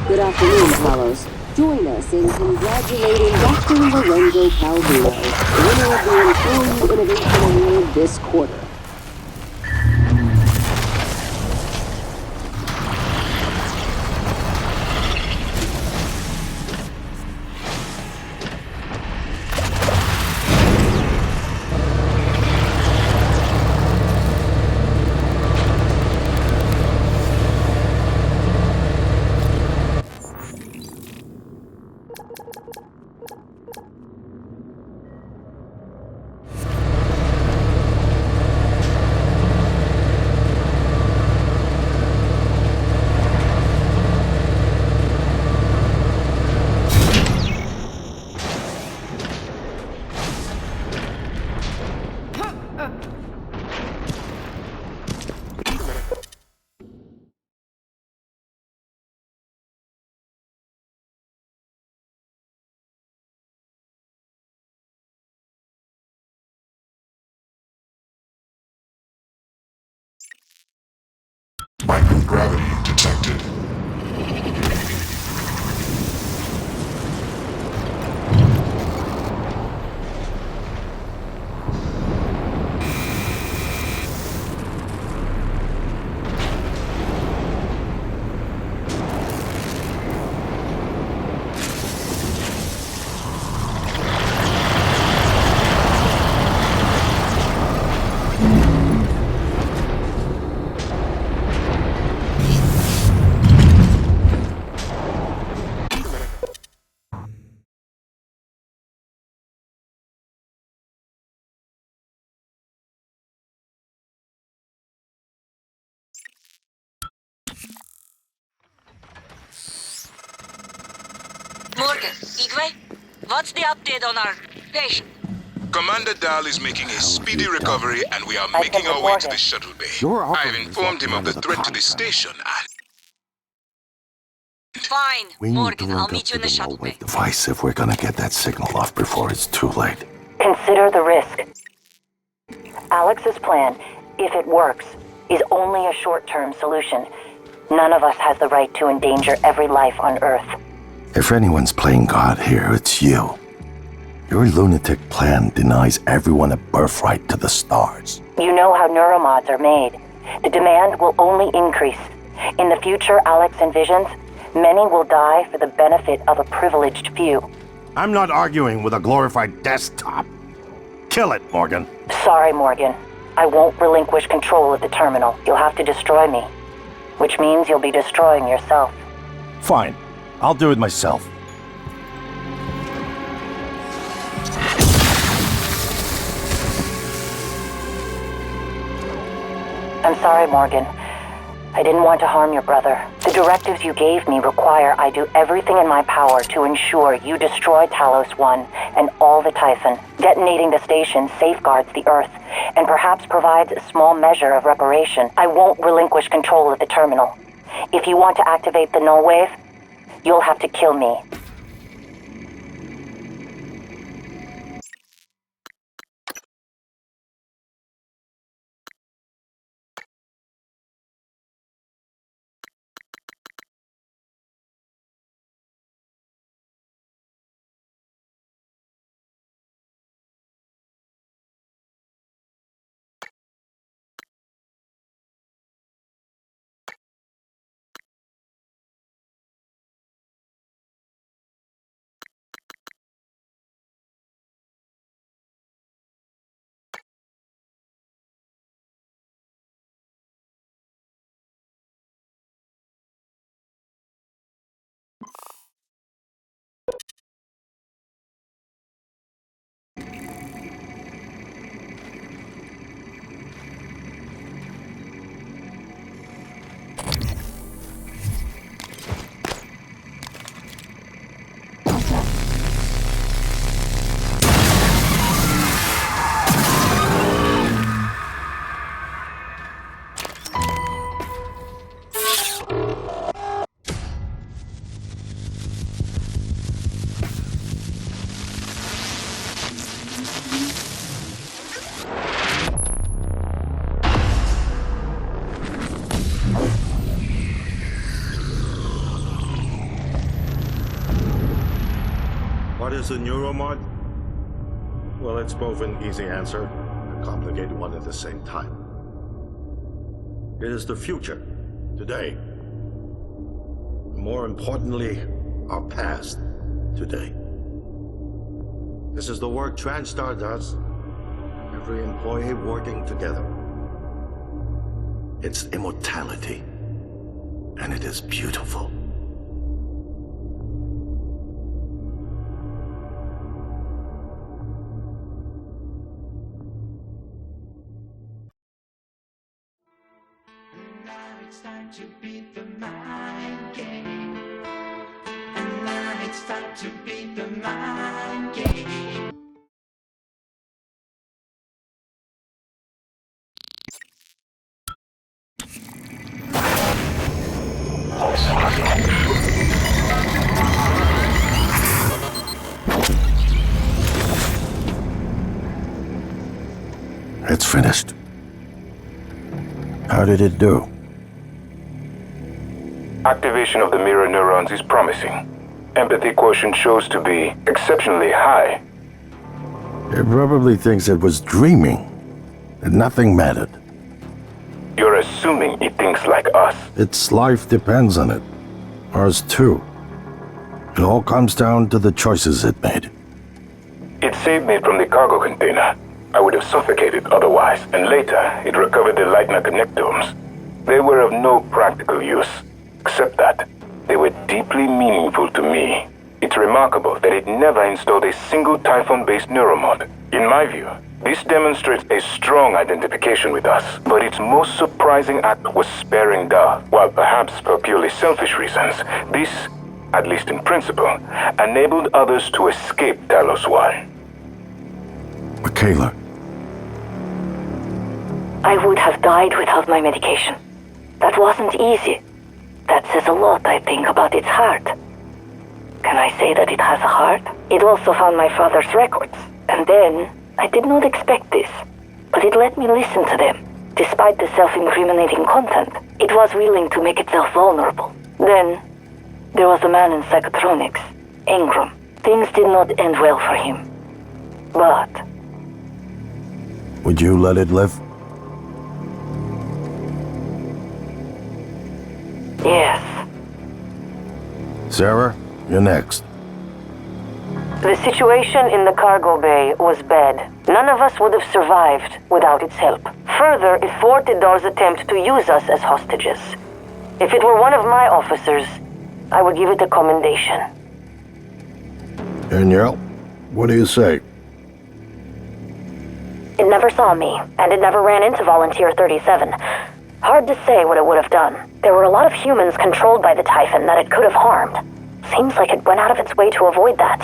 Good afternoon, Palos. Join us in congratulating Dr. Lorenzo Calvino, winner of the Employee Innovation Award this quarter. Okay, Igwe, what's the update on our patient? Commander Dahl is making a speedy recovery, and we are making our way to the shuttle bay. I have informed him of the threat to the station, and... Fine, Morgan, I'll meet you in the shuttle bay. Device if we're gonna get that signal off before it's too late. Consider the risk. Alex's plan, if it works, is only a short-term solution. None of us has the right to endanger every life on Earth. If anyone's playing God here, it's you. Your lunatic plan denies everyone a birthright to the stars. You know how neuromods are made. The demand will only increase. In the future Alex envisions, many will die for the benefit of a privileged few. I'm not arguing with a glorified desktop. Kill it, Morgan. Sorry, Morgan. I won't relinquish control of the terminal. You'll have to destroy me. Which means you'll be destroying yourself. Fine. I'll do it myself. I'm sorry, Morgan. I didn't want to harm your brother. The directives you gave me require I do everything in my power to ensure you destroy Talos 1 and all the Typhon. Detonating the station safeguards the Earth, and perhaps provides a small measure of reparation. I won't relinquish control of the terminal. If you want to activate the null wave, you'll have to kill me. What is a neuromod? Well, it's both an easy answer and a complicated one at the same time. It is the future, today. More importantly, our past, today. This is the work TranStar does. Every employee working together. It's immortality, and it is beautiful. It's time to beat the mind game. And now it's time to beat the mind game. It's finished. How did it do? Activation of the mirror neurons is promising. Empathy quotient shows to be exceptionally high. It probably thinks it was dreaming, and nothing mattered. You're assuming it thinks like us. Its life depends on it. Ours too. It all comes down to the choices it made. It saved me from the cargo container. I would have suffocated otherwise, and later it recovered the Lightner connectomes. They were of no practical use, except that they were deeply meaningful to me. It's remarkable that it never installed a single Typhon-based neuromod. In my view, this demonstrates a strong identification with us, but its most surprising act was sparing Dahl. While perhaps for purely selfish reasons, this at least in principle, enabled others to escape Talos 1. Michaela. I would have died without my medication. That wasn't easy. That says a lot, I think, about its heart. Can I say that it has a heart? It also found my father's records. And then, I did not expect this, but it let me listen to them. Despite the self-incriminating content, it was willing to make itself vulnerable. Then, there was a man in psychotronics, Ingram. Things did not end well for him. But... Would you let it live? yes. Sarah, you're next. The situation in the cargo bay was bad. None of us would have survived without its help. Further, it thwarted Dar's attempt to use us as hostages. If it were one of my officers, I would give it a commendation. Danielle, what do you say? It never saw me, and it never ran into Volunteer 37. Hard to say what it would have done. There were a lot of humans controlled by the Typhon that it could have harmed. Seems like it went out of its way to avoid that.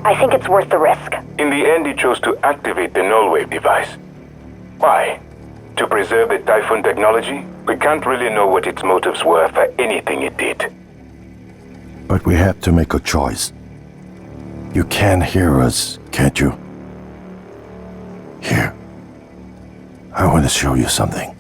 I think it's worth the risk. In the end, it chose to activate the null-wave device. Why? To preserve the Typhon technology? We can't really know what its motives were for anything it did. But we had to make a choice. You can hear us, can't you? Here. I want to show you something.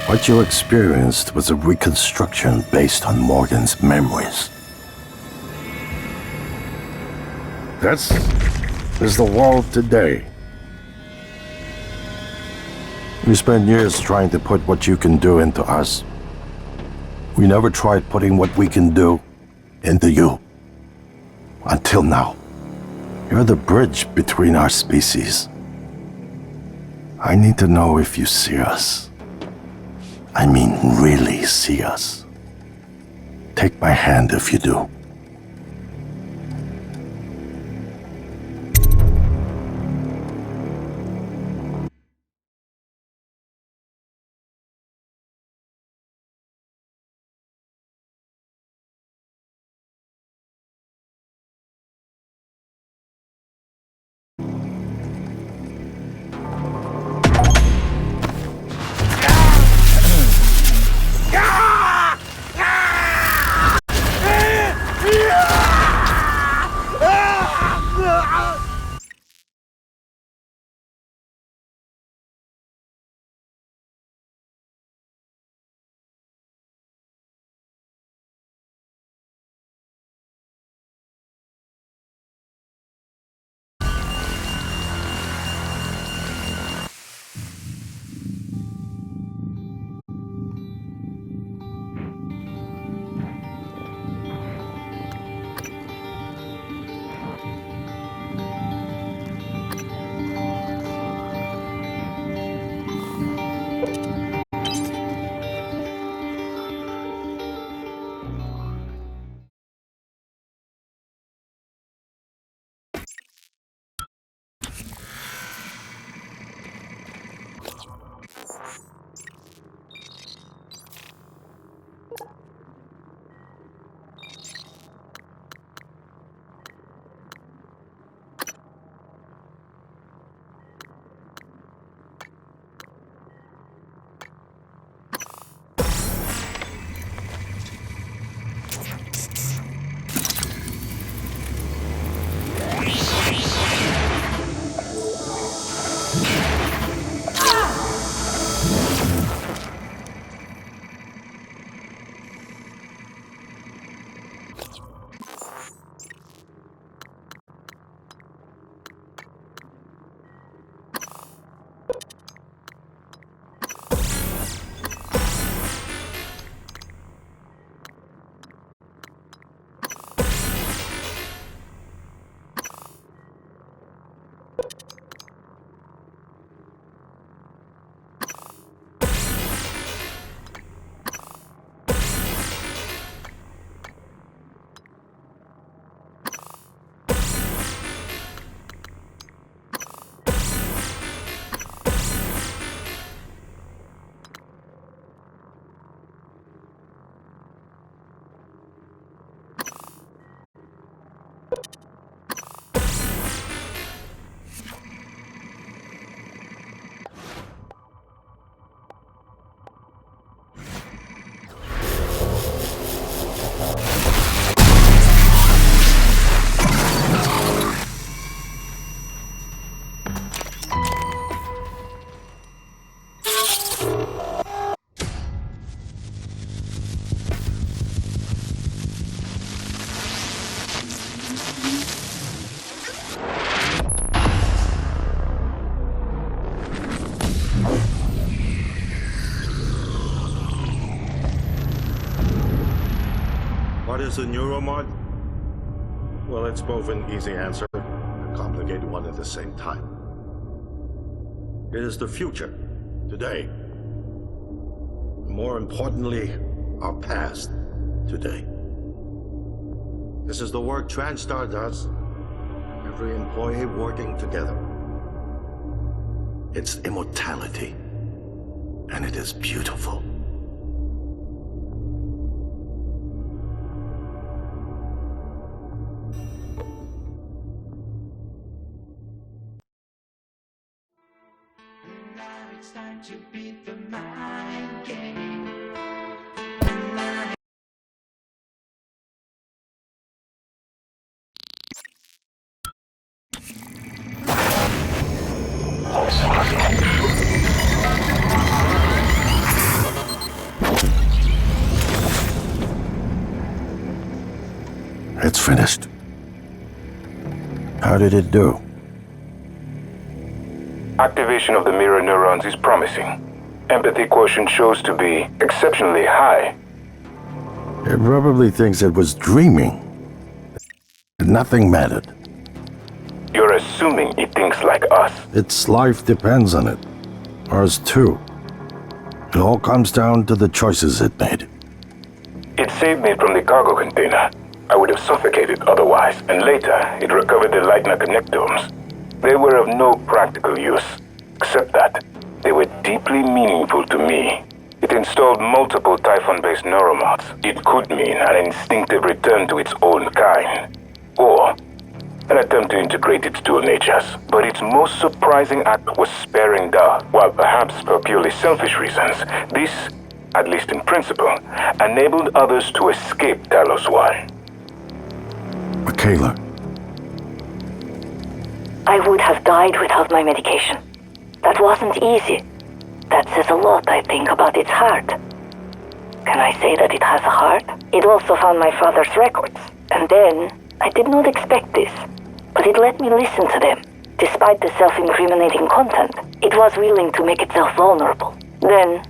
What you experienced was a reconstruction based on Morgan's memories. This is the world today. We spent years trying to put what you can do into us. We never tried putting what we can do into you. Until now. You're the bridge between our species. I need to know if you see us. I mean, really see us. Take my hand if you do. is a neuromod? Well, it's both an easy answer and a complicated one at the same time. It is the future, today. More importantly, our past, today. This is the work TranStar does. Every employee working together. It's immortality, and it is beautiful. Now it's time to beat the mind game. It's finished. How did it do? Activation of the mirror neurons is promising. Empathy quotient shows to be exceptionally high. It probably thinks it was dreaming. Nothing mattered. You're assuming it thinks like us. Its life depends on it. Ours too. It all comes down to the choices it made. It saved me from the cargo container. I would have suffocated otherwise, and later it recovered the Leitner connectomes. They were of no practical use, except that they were deeply meaningful to me. It installed multiple Typhon-based neuromods. It could mean an instinctive return to its own kind, or an attempt to integrate its dual natures. But its most surprising act was sparing Da. While perhaps for purely selfish reasons, this, at least in principle, enabled others to escape Talos 1. Michaela. I would have died without my medication. That wasn't easy. That says a lot, I think, about its heart. Can I say that it has a heart? It also found my father's records. And then, I did not expect this, but it let me listen to them. Despite the self-incriminating content, it was willing to make itself vulnerable. Then,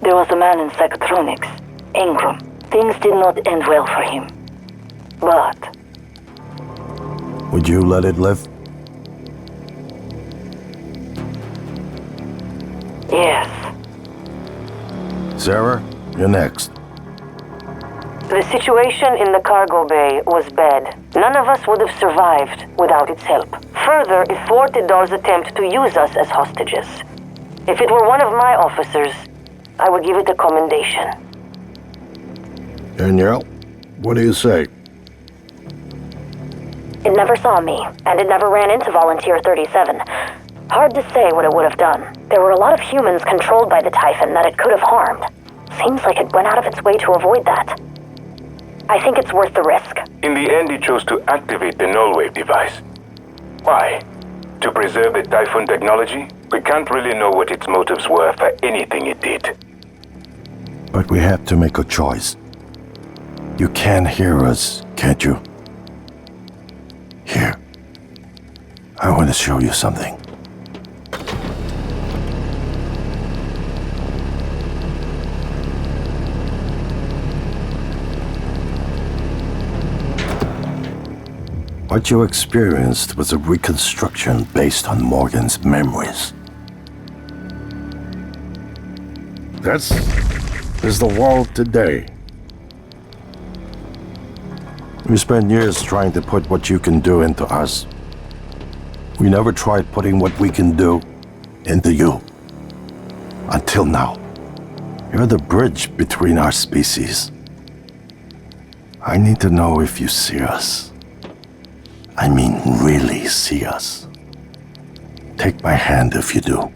there was a man in psychotronics, Ingram. Things did not end well for him. But would you let it live? yes. Sarah, you're next. The situation in the cargo bay was bad. None of us would have survived without its help. Further, it thwarted Dar's attempt to use us as hostages. If it were one of my officers, I would give it a commendation. Danielle, what do you say? It never saw me, and it never ran into Volunteer 37. Hard to say what it would have done. There were a lot of humans controlled by the Typhon that it could have harmed. Seems like it went out of its way to avoid that. I think it's worth the risk. In the end, it chose to activate the null wave device. Why? To preserve the Typhon technology? We can't really know what its motives were for anything it did. But we have to make a choice. You can hear us, can't you? Here. I want to show you something. What you experienced was a reconstruction based on Morgan's memories. This is the world today. We spent years trying to put what you can do into us. We never tried putting what we can do into you. Until now. You're the bridge between our species. I need to know if you see us. I mean, really see us. Take my hand if you do.